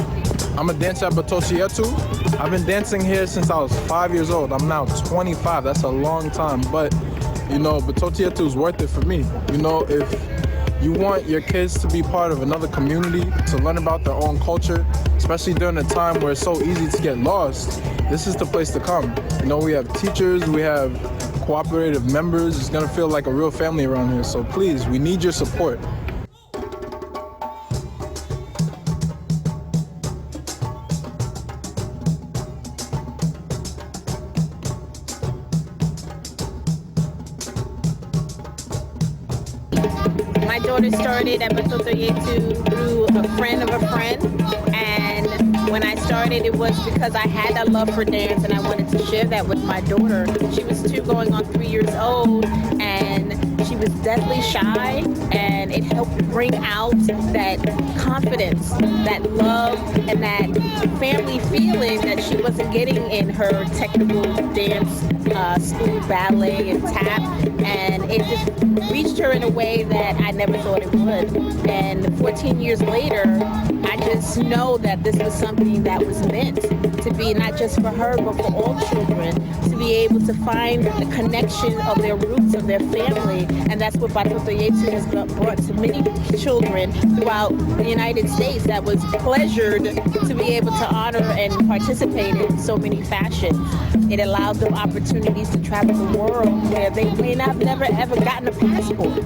I'm a dancer at Batoto Yetu. I've been dancing here since I was 5 years old. I'm now 25. That's a long time, but you know, Batoto Yetu is worth it for me. You know, if you want your kids to be part of another community, to learn about their own culture, especially during a time where it's so easy to get lost, this is the place to come. You know, we have teachers, we have cooperative members. It's gonna feel like a real family around here. So please, we need your support. My daughter started at Batoto Yetu through a friend of a friend, and when I started, it was because I had that love for dance and I wanted to share that with my daughter. She was 2 going on 3 years old, and she was deathly shy, and it helped bring out that confidence, that love, and that family feeling that she wasn't getting in her technical dance school, ballet and tap, and it just reached her in a way that I never thought it would. And 14 years later, I just know that this was something that was meant to be not just for her, but for all children, to be able to find the connection of their roots, of their family. And that's what Batoto Yetu has brought to many children throughout the United States that was pleasured to be able to honor and participate in so many fashions. It allowed them opportunities to travel the world where they may not have never ever gotten a passport.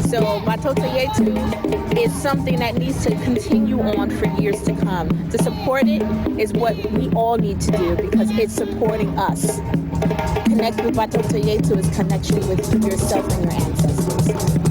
So Batoto Yetu is something that needs to continue on for years to come. To support it is what we all need to do because it's supporting us. Connect with Batoto Yetu is connection with yourself and your ancestors.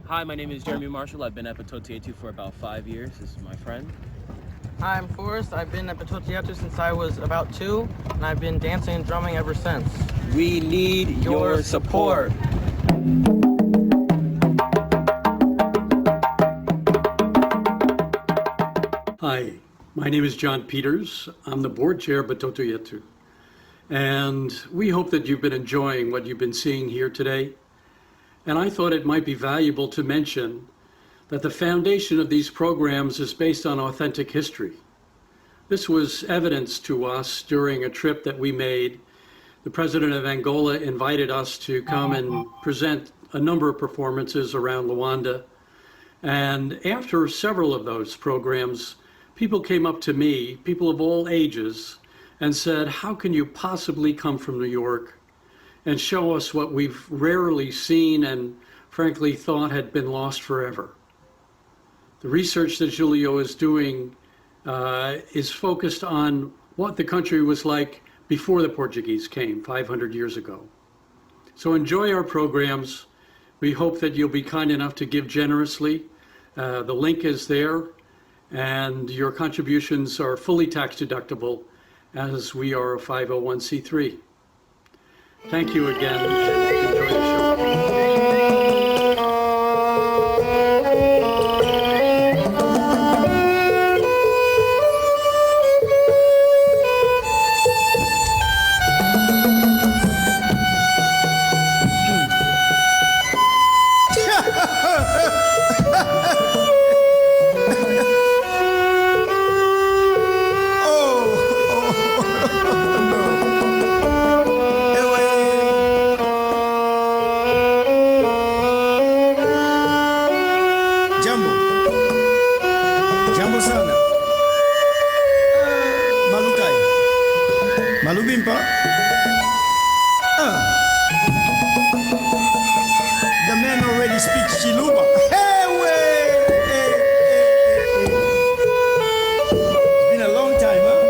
Hi, my name is Jeremy Marshall. I've been at Batoto Yetu for about 5 years. This is my friend. I'm Forrest. I've been at Batoto Yetu since I was about 2, and I've been dancing and drumming ever since. We need your support. Hi, my name is John Peters. I'm the board chair of Batoto Yetu. And we hope that you've been enjoying what you've been seeing here today. And I thought it might be valuable to mention that the foundation of these programs is based on authentic history. This was evidenced to us during a trip that we made. The president of Angola invited us to come and present a number of performances around Luanda. And after several of those programs, people came up to me, people of all ages, and said, how can you possibly come from New York and show us what we've rarely seen and frankly thought had been lost forever? The research that Julio is doing is focused on what the country was like before the Portuguese came 500 years ago. So enjoy our programs. We hope that you'll be kind enough to give generously. The link is there, and your contributions are fully tax deductible as we are a 501c3. Thank you again, and enjoy the show. The man already speaks Chiluba. It's been a long time, huh?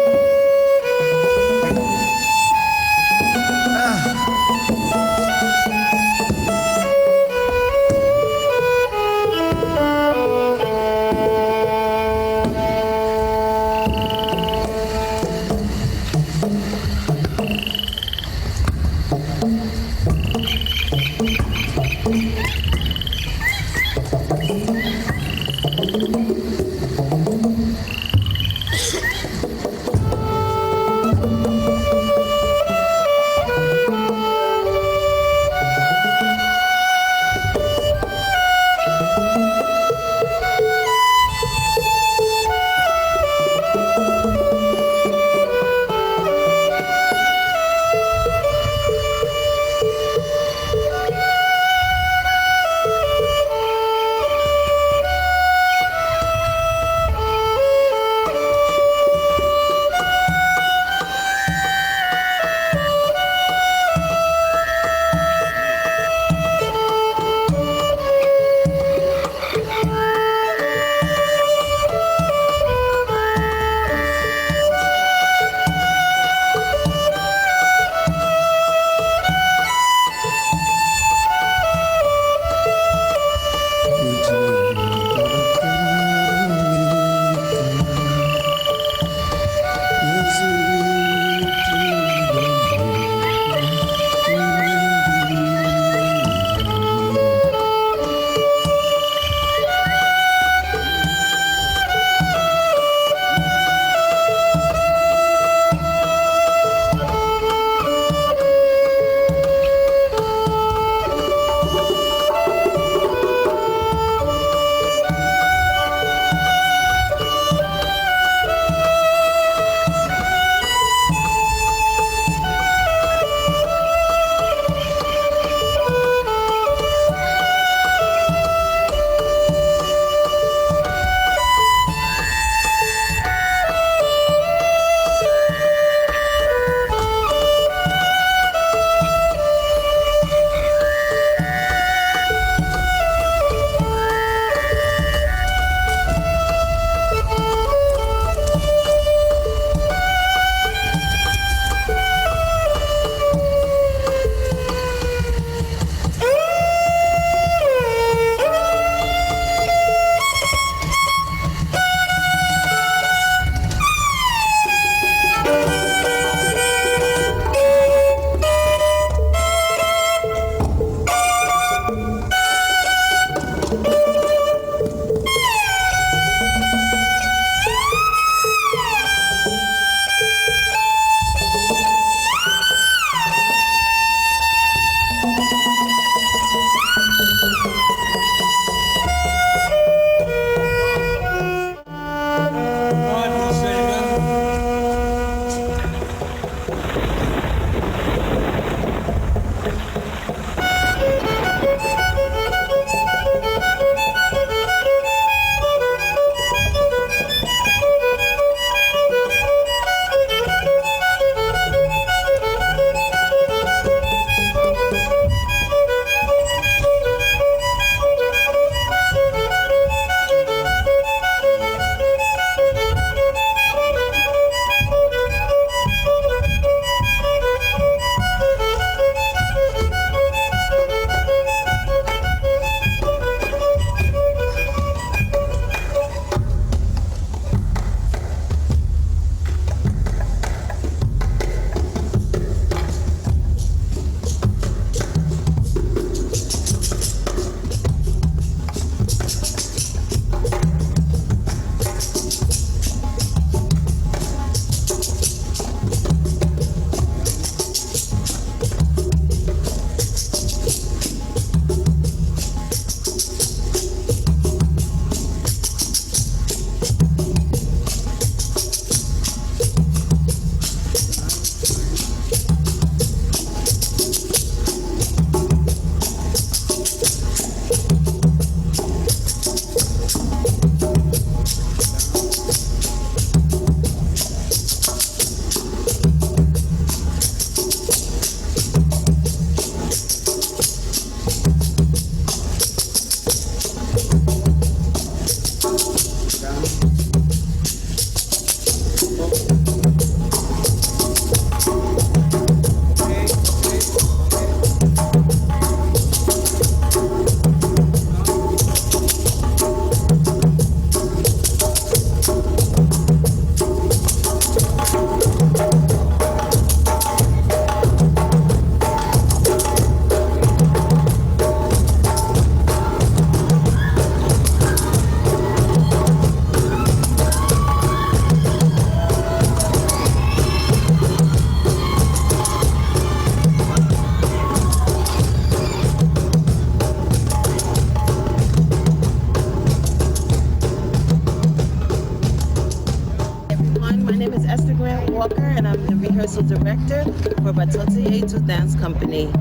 rehearsal director for Batoto Yetu Dance Company.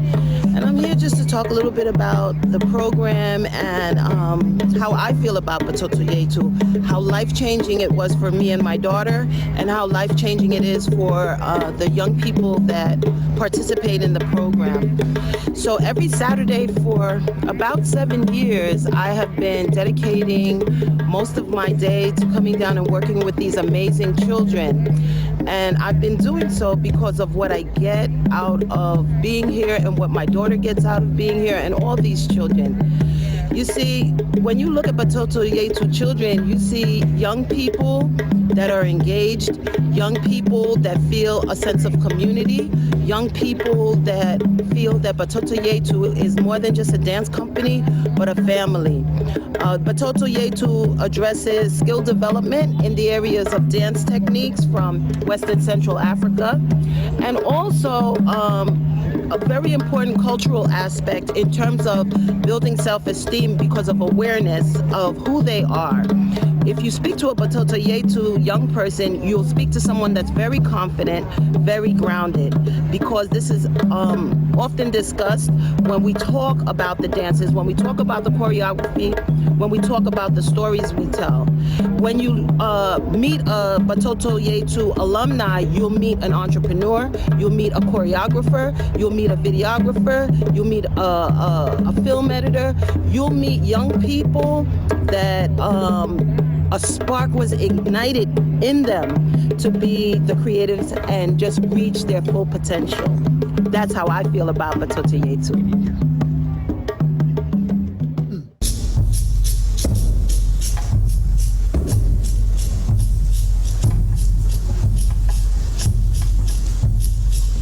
And I'm here just to talk a little bit about the program and how I feel about Batoto Yetu, how life-changing it was for me and my daughter, and how life-changing it is for the young people that participate in the program. So every Saturday for about 7 years, I have been dedicating most of my day to coming down and working with these amazing children. And I've been doing so because of what I get out of being here and what my daughter gets out of being here and all these children. You see, when you look at Batoto Yetu children, you see young people that are engaged, young people that feel a sense of community, young people that feel that Batoto Yetu is more than just a dance company, but a family. Batoto Yetu addresses skill development in the areas of dance techniques from West and Central Africa, and also a very important cultural aspect in terms of building self-esteem because of awareness of who they are. If you speak to a Batoto Yetu young person, you'll speak to someone that's very confident, very grounded, because this is often discussed when we talk about the dances, when we talk about the choreography, when we talk about the stories we tell. When you meet a Batoto Yetu alumni, you'll meet an entrepreneur, you'll meet a choreographer, you'll meet a videographer, you'll meet a film editor, you'll meet young people that a spark was ignited in them to be the creatives and just reach their full potential. That's how I feel about Batoto Yetu.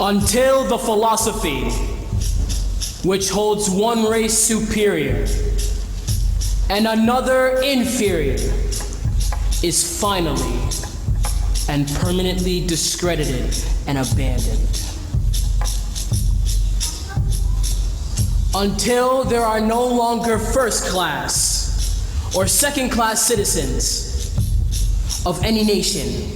Until the philosophy which holds one race superior and another inferior is finally and permanently discredited and abandoned. Until there are no longer first-class or second-class citizens of any nation.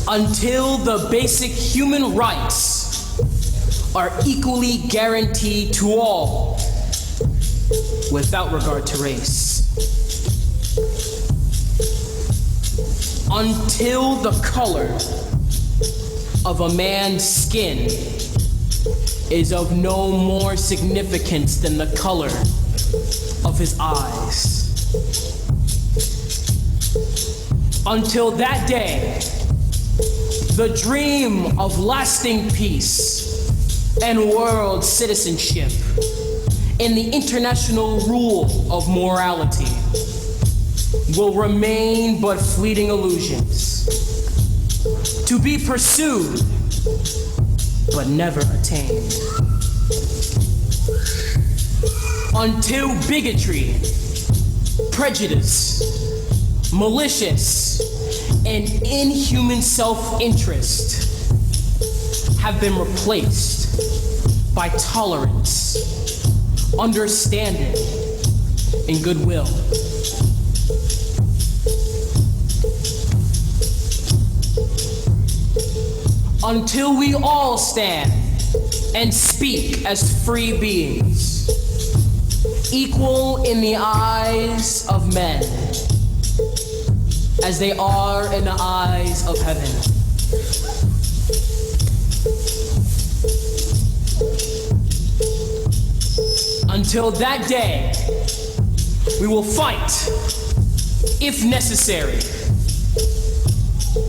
Until the basic human rights are equally guaranteed to all without regard to race. Until the color of a man's skin is of no more significance than the color of his eyes. Until that day, the dream of lasting peace and world citizenship in the international rule of morality will remain but fleeting illusions, to be pursued but never attained. Until bigotry, prejudice, malicious, and inhuman self-interest have been replaced by tolerance, understanding, and goodwill. Until we all stand and speak as free beings, equal in the eyes of men, as they are in the eyes of heaven. Until that day, we will fight, if necessary,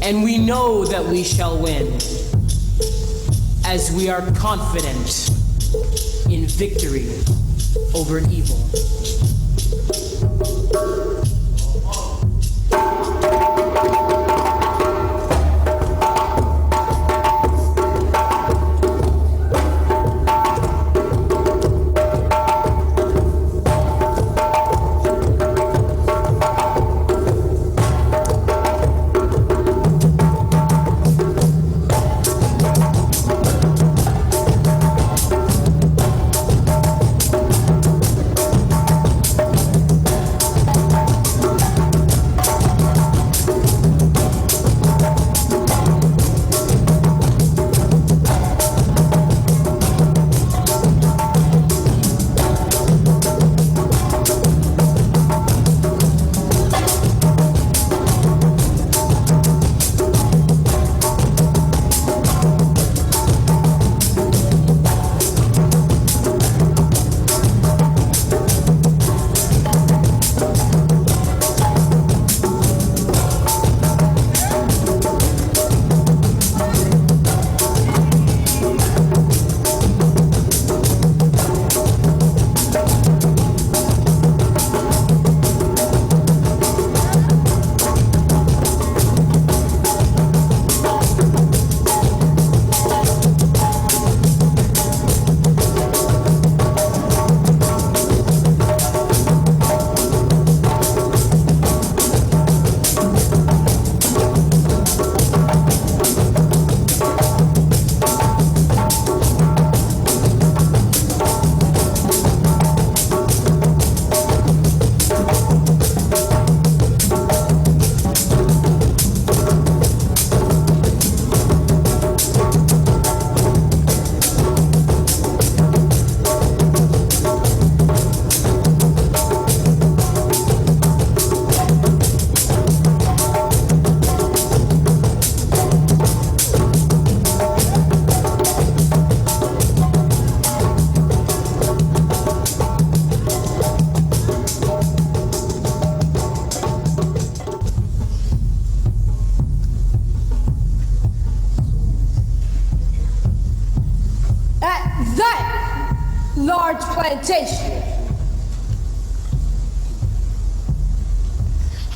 and we know that we shall win, as we are confident in victory over evil. plantation.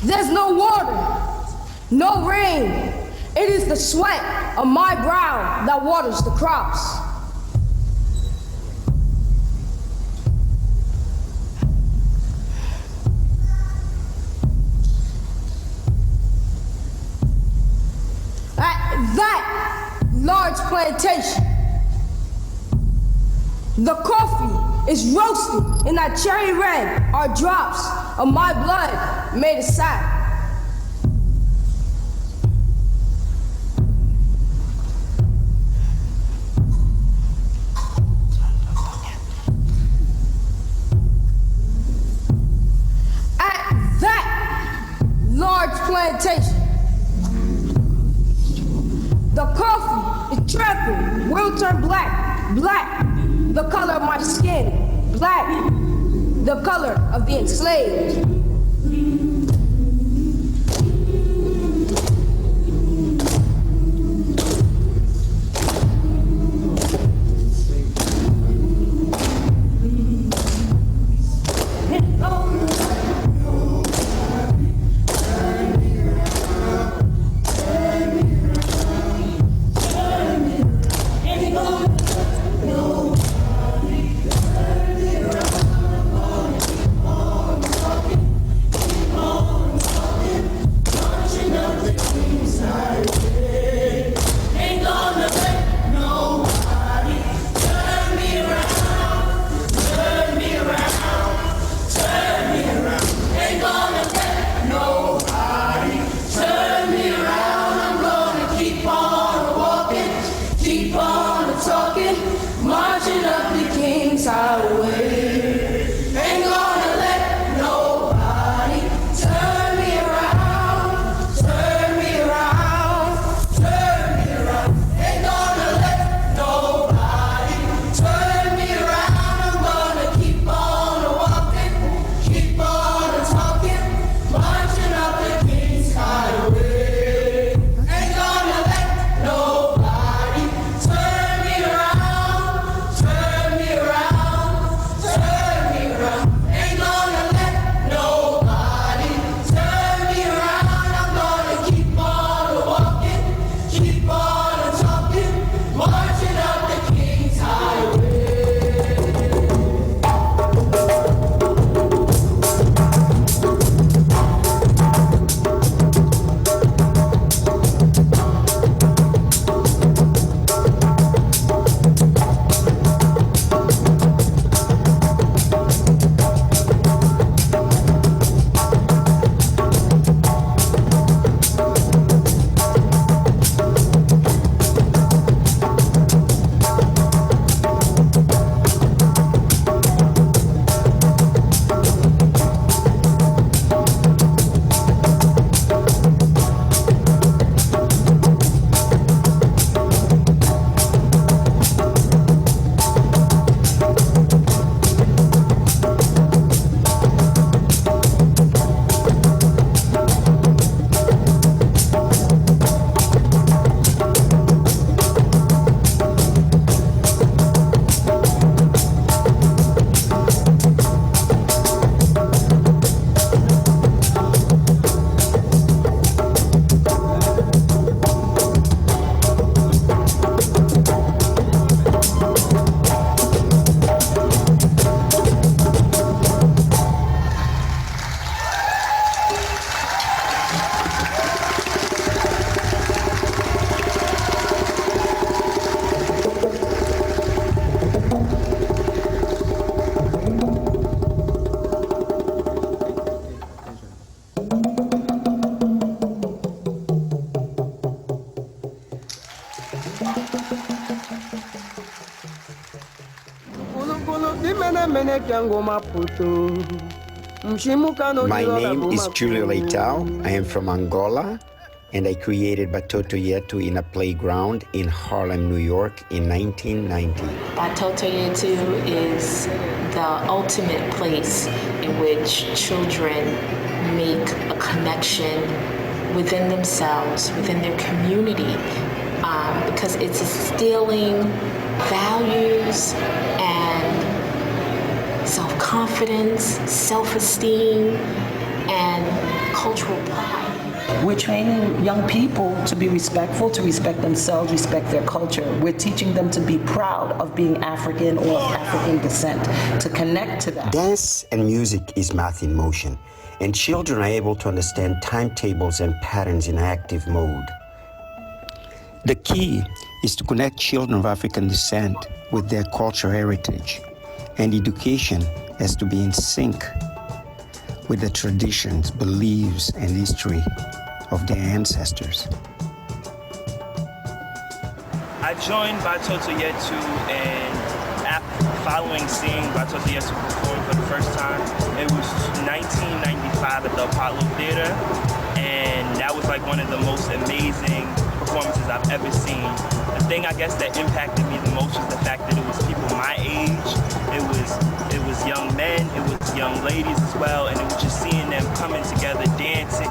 There's no water, no rain. It is the sweat of my brow that waters the crops. At that large plantation, the coffee is roasted in that cherry red are drops of my blood made of sap. At that large plantation, the coffee is trampled, will turn black, black, the color of my skin, black, the color of the enslaved. My name is Julio Leitao. I am from Angola, and I created Batoto Yetu in a playground in Harlem, New York in 1990. Batoto Yetu is the ultimate place in which children make a connection within themselves, within their community, because it's instilling values and confidence, self-esteem, and cultural pride. We're training young people to be respectful, to respect themselves, respect their culture. We're teaching them to be proud of being African or of African descent, to connect to that. Dance and music is math in motion, and children are able to understand timetables and patterns in active mode. The key is to connect children of African descent with their cultural heritage, and education has to be in sync with the traditions, beliefs, and history of their ancestors. I joined Batoto Yetu and following seeing Batoto Yetu perform for the first time, it was 1995 at the Apollo Theater, and that was like one of the most amazing performances I've ever seen. The thing I guess that impacted me the most was the fact that it was people my age, it was young men, it was young ladies as well, and it was just seeing them coming together, dancing.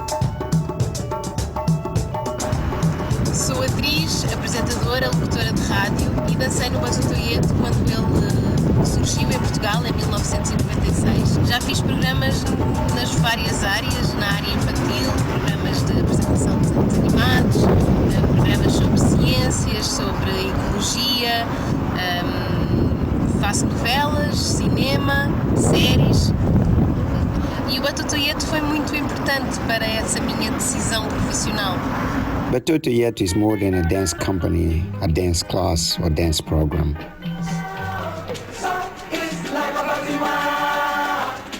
Sou atriz, apresentadora, locutora de rádio e dancei no Batoto Yetu quando ele surgiu em Portugal em 1996. Já fiz programas nas várias áreas, na área infantil, programas de apresentação de desenhos animados, programas sobre ciências, sobre ecologia, faço novelas, cinema, séries. E o Batoto Yetu foi muito importante para essa minha decisão profissional. Batoto Yetu is more than a dance company, a dance class, or dance program.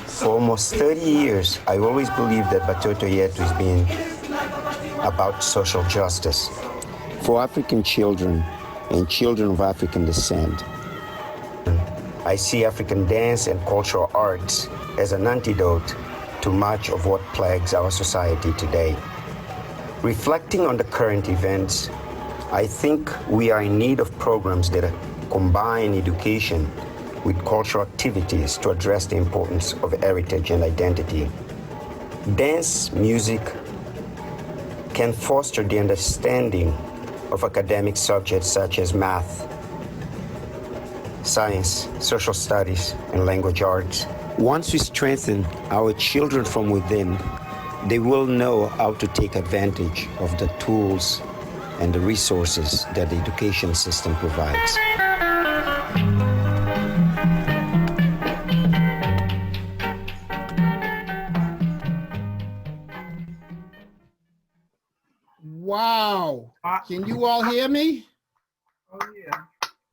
For almost 30 years, I always believed that Batoto Yetu has been about social justice for African children and children of African descent. I see African dance and cultural arts as an antidote to much of what plagues our society today. Reflecting on the current events, I think we are in need of programs that combine education with cultural activities to address the importance of heritage and identity. Dance music can foster the understanding of academic subjects such as math, science, social studies, and language arts. Once we strengthen our children from within, they will know how to take advantage of the tools and the resources that the education system provides. Wow. Can you all hear me? Oh, yeah.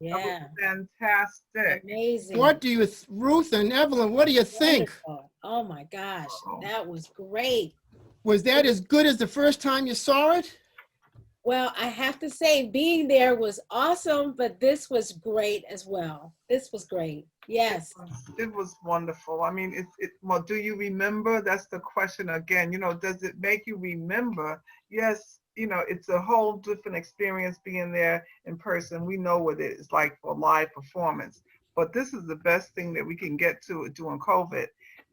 Yeah. Fantastic. Amazing. What do you, Ruth and Evelyn, what do you think? Wonderful. Oh my gosh, that was great. Was that as good as the first time you saw it? Well, I have to say being there was awesome, but this was great as well. This was great. Yes. It was wonderful. I mean, well, do you remember? That's the question again. You know, does it make you remember? Yes, you know, it's a whole different experience being there in person. We know what it is like for live performance, but this is the best thing that we can get to during COVID.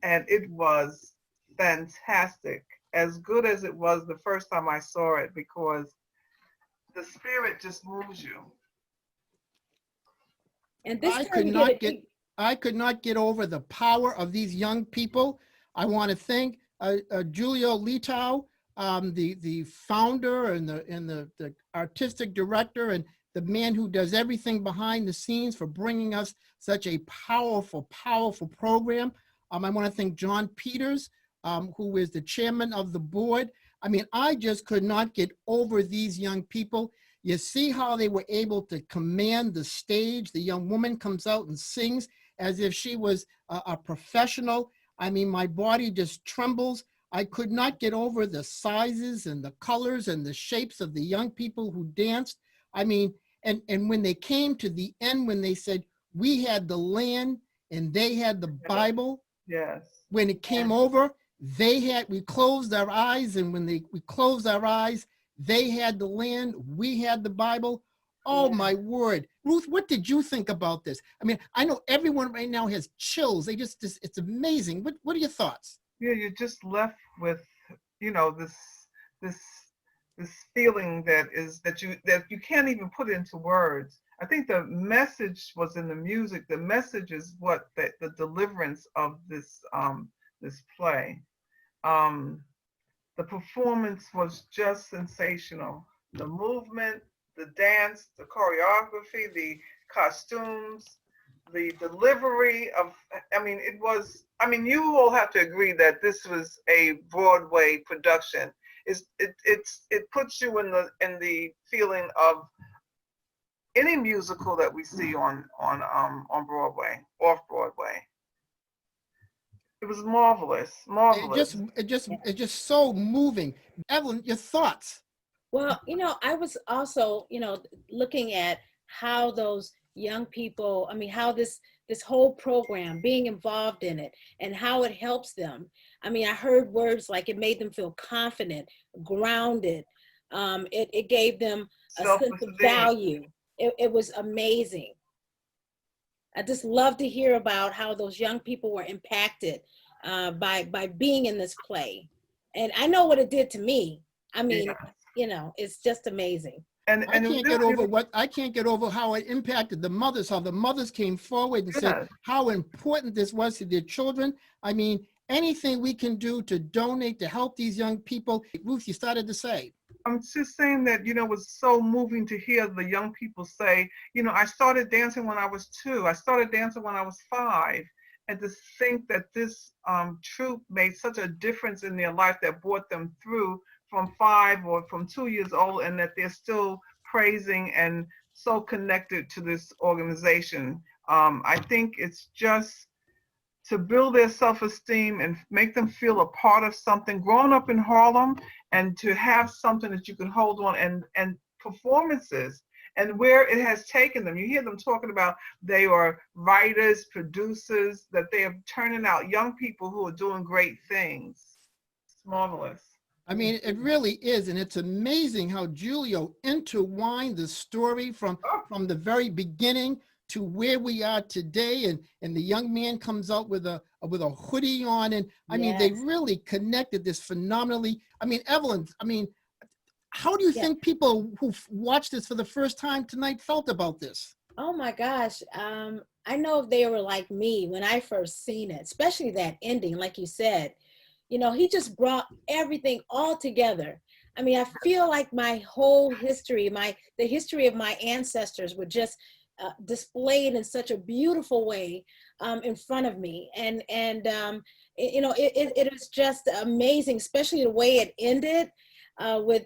And it was fantastic, as good as it was the first time I saw it, because the spirit just moves you. And this I could not get over the power of these young people. I want to thank Julio Litau, the founder and the artistic director and the man who does everything behind the scenes for bringing us such a powerful, powerful program. I want to thank John Peters, who is the chairman of the board. I mean, I just could not get over these young people. You see how they were able to command the stage. The young woman comes out and sings as if she was a professional. I mean, my body just trembles. I could not get over the sizes and the colors and the shapes of the young people who danced. I mean, and when they came to the end, when they said, we had the land and they had the Bible. Yes. When it came over, we closed our eyes, and when we closed our eyes, they had the land, we had the Bible. Oh my word. Ruth, what did you think about this? I mean, I know everyone right now has chills. They just it's amazing. What are your thoughts? Yeah, you're just left with, you know, this feeling that you can't even put into words. I think the message was in the music. The message is what the deliverance of this this play. The performance was just sensational. The movement, the dance, the choreography, the costumes, the delivery of, I mean, it was, I mean, you all have to agree that this was a Broadway production. It puts you in the feeling of any musical that we see on Broadway, off Broadway. It was marvelous, marvelous. It's just so moving. Evelyn, your thoughts? Well, you know, I was also, you know, looking at how those young people, I mean, how this whole program, being involved in it and how it helps them. I mean, I heard words like it made them feel confident, grounded. It gave them a sense of value. It was amazing. I just love to hear about how those young people were impacted by being in this play. And I know what it did to me. I mean, you know, it's just amazing. And I can't get over how it impacted the mothers, how the mothers came forward and said how important this was to their children. I mean, anything we can do to donate, to help these young people. Ruth, you started to say. I'm just saying that, you know, it was so moving to hear the young people say, you know, I started dancing when I was 2. I started dancing when I was 5. And to think that this troupe made such a difference in their life that brought them through from 5 or from 2 years old, and that they're still praising and so connected to this organization. I think it's just to build their self-esteem and make them feel a part of something, growing up in Harlem, and to have something that you can hold on, and performances and where it has taken them. You hear them talking about they are writers, producers, that they are turning out young people who are doing great things. It's marvelous. I mean, it really is, and it's amazing how Julio intertwined the story from the very beginning to where we are today, and the young man comes out with a hoodie on, and I mean, they really connected this phenomenally. I mean, Evelyn, I mean, how do you think people who watched this for the first time tonight felt about this? Oh my gosh, I know if they were like me when I first seen it, especially that ending, like you said. You know, he just brought everything all together. I mean, I feel like my whole history, the history of my ancestors were just displayed in such a beautiful way in front of me. And you know, it was just amazing, especially the way it ended with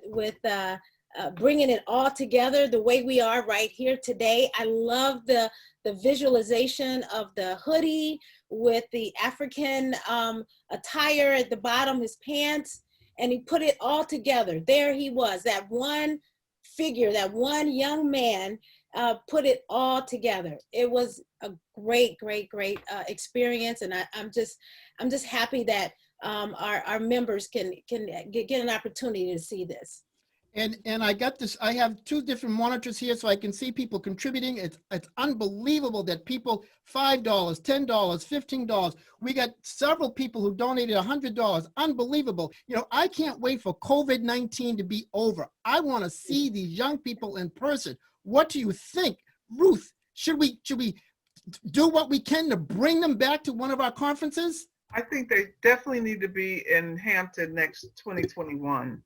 bringing it all together the way we are right here today. I love the visualization of the hoodie with the African attire at the bottom, his pants, and he put it all together. There he was, that one figure, that one young man put it all together. It was a great experience, and I'm just happy that our members can get an opportunity to see this. And I got this, I have 2 different monitors here so I can see people contributing. It's unbelievable that people, $5, $10, $15. We got several people who donated $100. Unbelievable. You know, I can't wait for COVID-19 to be over. I want to see these young people in person. What do you think? Ruth, should we do what we can to bring them back to one of our conferences? I think they definitely need to be in Hampton next 2021.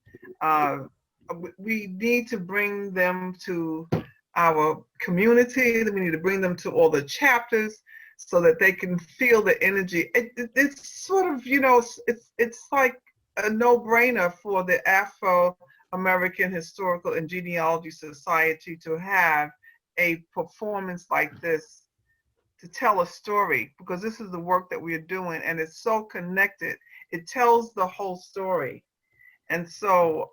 We need to bring them to our community. We need to bring them to all the chapters so that they can feel the energy. It's sort of, you know, it's like a no-brainer for the Afro-American Historical and Genealogy Society to have a performance like this to tell a story, because this is the work that we are doing, and it's so connected. It tells the whole story. And so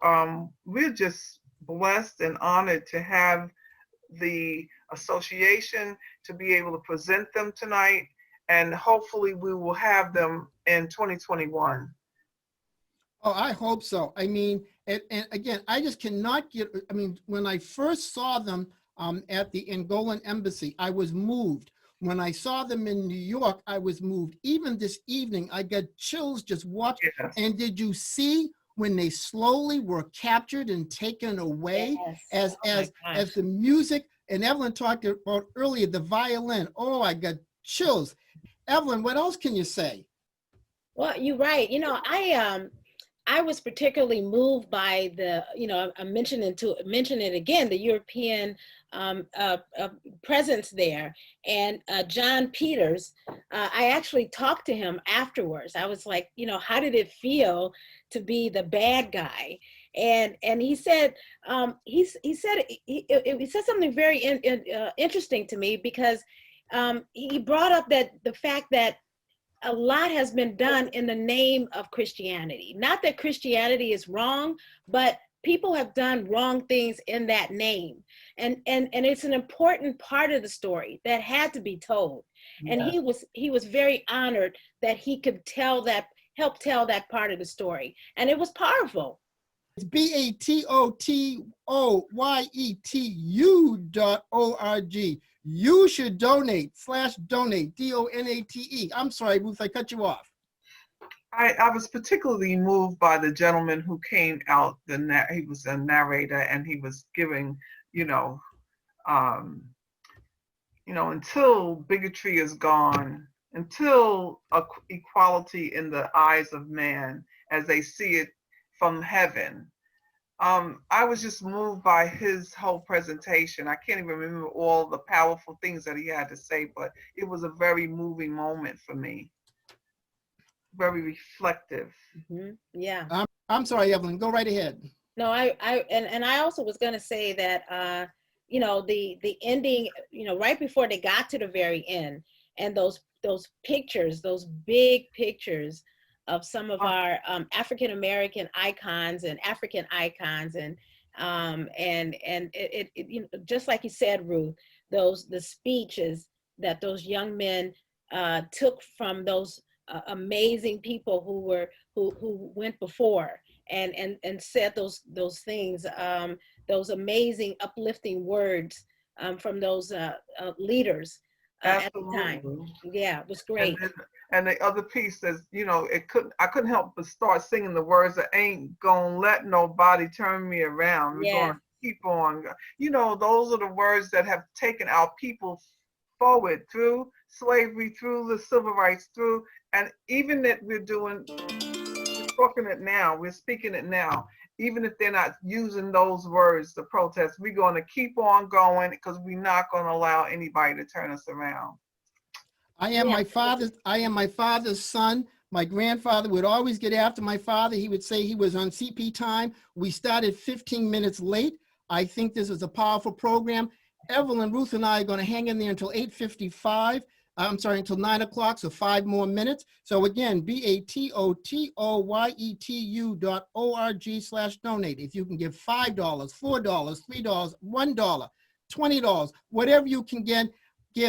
we're just blessed and honored to have the association to be able to present them tonight, and hopefully we will have them in 2021. Oh, I hope so. I mean, and again, I just cannot get, I mean, when I first saw them at the Angolan embassy, I was moved. When I saw them in New York, I was moved. Even this evening, I got chills just watching. Yes. And did you see when they slowly were captured and taken away as the music And Evelyn talked about earlier, the violin. Oh, I got chills. Evelyn, what else can you say? Well, you're right. You know, I was particularly moved by the, you know, I mention it again, the European presence there. And John Peters, I actually talked to him afterwards. I was like, you know, how did it feel to be the bad guy? And he said, he said something very interesting to me, because he brought up that the fact that a lot has been done in the name of Christianity. Not that Christianity is wrong, but people have done wrong things in that name. And it's an important part of the story that had to be told. And he was very honored that he could help tell that part of the story. And it was powerful. It's BATOTOYETU.org. You should donate, /donate, DONATE. I'm sorry, Ruth, I cut you off. I was particularly moved by the gentleman who came out, he was a narrator, and he was giving, until bigotry is gone, until equality in the eyes of man as they see it from heaven. I was just moved by his whole presentation. I can't even remember all the powerful things that he had to say, but it was a very moving moment for me. Very reflective. Mm-hmm. Yeah. I'm sorry, Evelyn, go right ahead. No, I also was going to say that, the ending, right before they got to the very end, and those pictures, those big pictures of some of our African American icons and African icons, and it just like you said, Ruth, the speeches that those young men took from those amazing people who went before and said those things, those amazing uplifting words from those leaders at the time. Yeah, it was great. And the other piece says, I couldn't help but start singing the words that ain't gonna let nobody turn me around. We're gonna keep on. Those are the words that have taken our people forward through slavery, through the civil rights, through, and even that we're speaking it now, even if they're not using those words to protest, we're going to keep on going, because we're not going to allow anybody to turn us around. I am my father's son. My grandfather would always get after my father. He would say he was on CP time. We started 15 minutes late. I think this is a powerful program. Evelyn, Ruth, and I are going to hang in there until 8:55. I'm sorry, until 9 o'clock, so 5 more minutes. So again, BATOTOYETU.org/donate. If you can give $5, $4, $3, $1, $20, whatever you can give.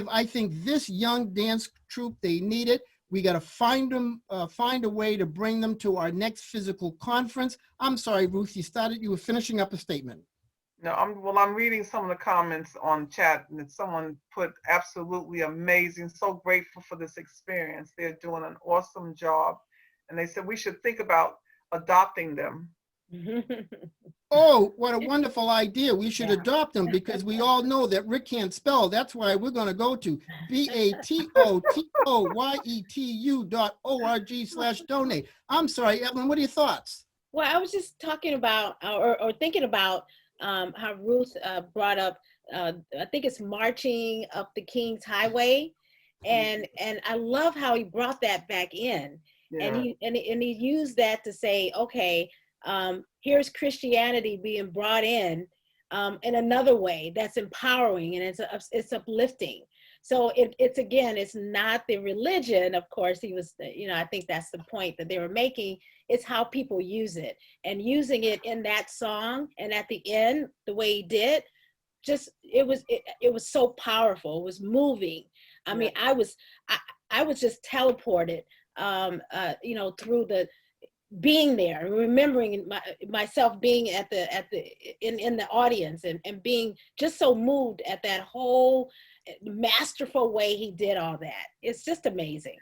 I think this young dance troupe, they need it. We got to find a way to bring them to our next physical conference. I'm sorry, Ruth, you were finishing up a statement. No, I'm reading some of the comments on chat, and someone put absolutely amazing, so grateful for this experience. They're doing an awesome job. And they said we should think about adopting them. Oh, what a wonderful idea. We should adopt them, because we all know that Rick can't spell. That's why we're going to go to BATOTOYETU.org/donate. I'm sorry, Evelyn, what are your thoughts? Well, I was just talking about or thinking about how Ruth brought up, I think it's marching up the King's Highway. And I love how he brought that back in. Yeah. And he used that to say, okay, here's Christianity being brought in another way that's empowering, and it's uplifting. So it's not the religion, of course. He was, I think that's the point that they were making. It's how people use it, and using it in that song, and at the end, the way he did, it was so powerful. It was moving. I mean, I was just teleported, through the being there, remembering myself being in the audience, and being just so moved at that whole masterful way he did all that. It's just amazing.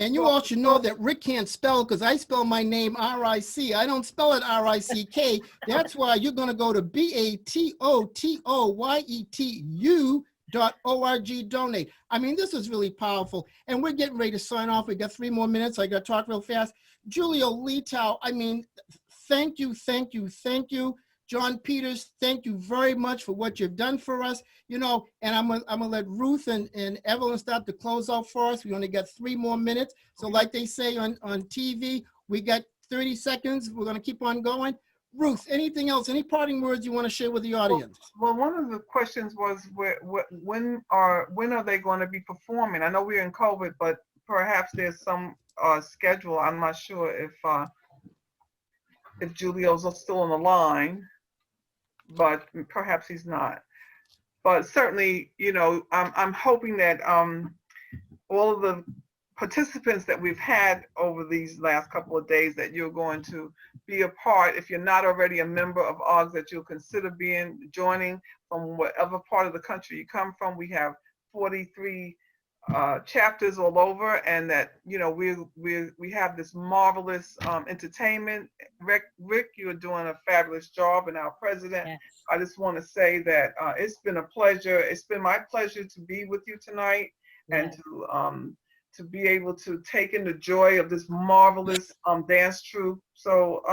And you all should know that Rick can't spell because I spell my name R-I-C. I don't spell it R-I-C-K. That's why you're going to go to BATOTOYETU.org donate. I mean, this is really powerful. And we're getting ready to sign off. We got 3 more minutes. I got to talk real fast. Julio Letow, I mean, thank you, thank you, thank you. John Peters, thank you very much for what you've done for us. You know, and I'm gonna let Ruth and Evelyn start to close out for us. We only got 3 more minutes. So like they say on TV, we got 30 seconds. We're gonna keep on going. Ruth, anything else? Any parting words you want to share with the audience? Well, one of the questions was when are they going to be performing? I know we're in COVID, but perhaps there's some schedule. I'm not sure if Julio's still on the line, but perhaps he's not. But certainly, you know, I'm hoping that all of the participants that we've had over these last couple of days, that you're going to be a part, if you're not already a member of AAHGS, that you'll consider joining from whatever part of the country you come from. We have 43 chapters all over, and that, you know, we have this marvelous entertainment. Rick, you're doing a fabulous job, and our president. Yes. I just want to say that it's been a pleasure. It's been my pleasure to be with you tonight. Yes. And to be able to take in the joy of this marvelous dance troupe. So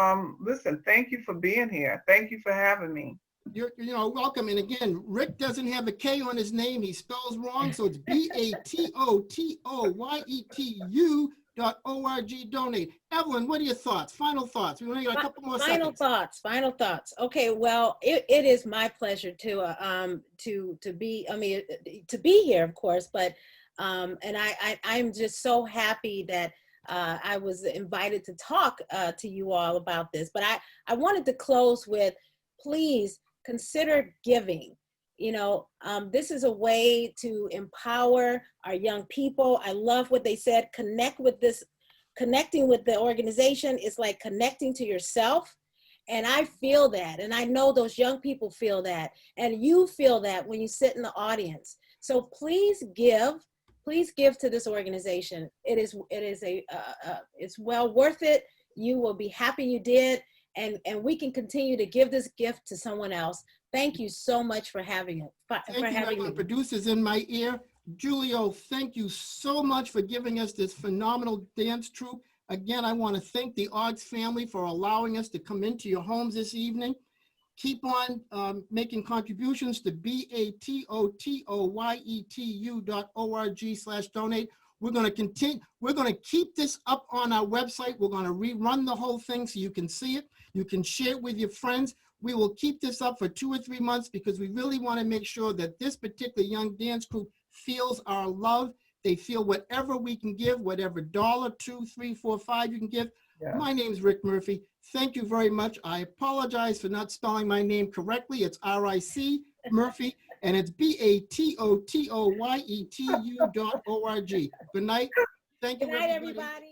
listen, thank you for being here. Thank you for having me. You're welcome. And again, Rick doesn't have a K on his name. He spells wrong. So it's BATOTOYETU.org donate. Evelyn, what are your thoughts? Final thoughts. We only got a couple more seconds. Final thoughts. Okay. Well, it is my pleasure to be here, of course, but and I'm just so happy that I was invited to talk to you all about this. But I wanted to close with, please consider giving. You know, this is a way to empower our young people. I love what they said. Connecting with the organization is like connecting to yourself. And I feel that, and I know those young people feel that, and you feel that when you sit in the audience. So please give to this organization. It's well worth it. You will be happy you did. And we can continue to give this gift to someone else. Thank you so much for having it. Thank you, producers in my ear. Julio, thank you so much for giving us this phenomenal dance troupe. Again, I want to thank the AAHGS family for allowing us to come into your homes this evening. Keep on making contributions to BATOTOYETU.org/donate. We're going to continue. We're going to keep this up on our website. We're going to rerun the whole thing so you can see it. You can share it with your friends. We will keep this up for 2 or 3 months because we really want to make sure that this particular young dance group feels our love. They feel whatever we can give, whatever $1, $2, $3, $4, $5 you can give. Yeah. My name is Rick Murphy. Thank you very much. I apologize for not spelling my name correctly. It's R-I-C Murphy, and it's BATOTOYETU.org. Good night. Thank you, everybody.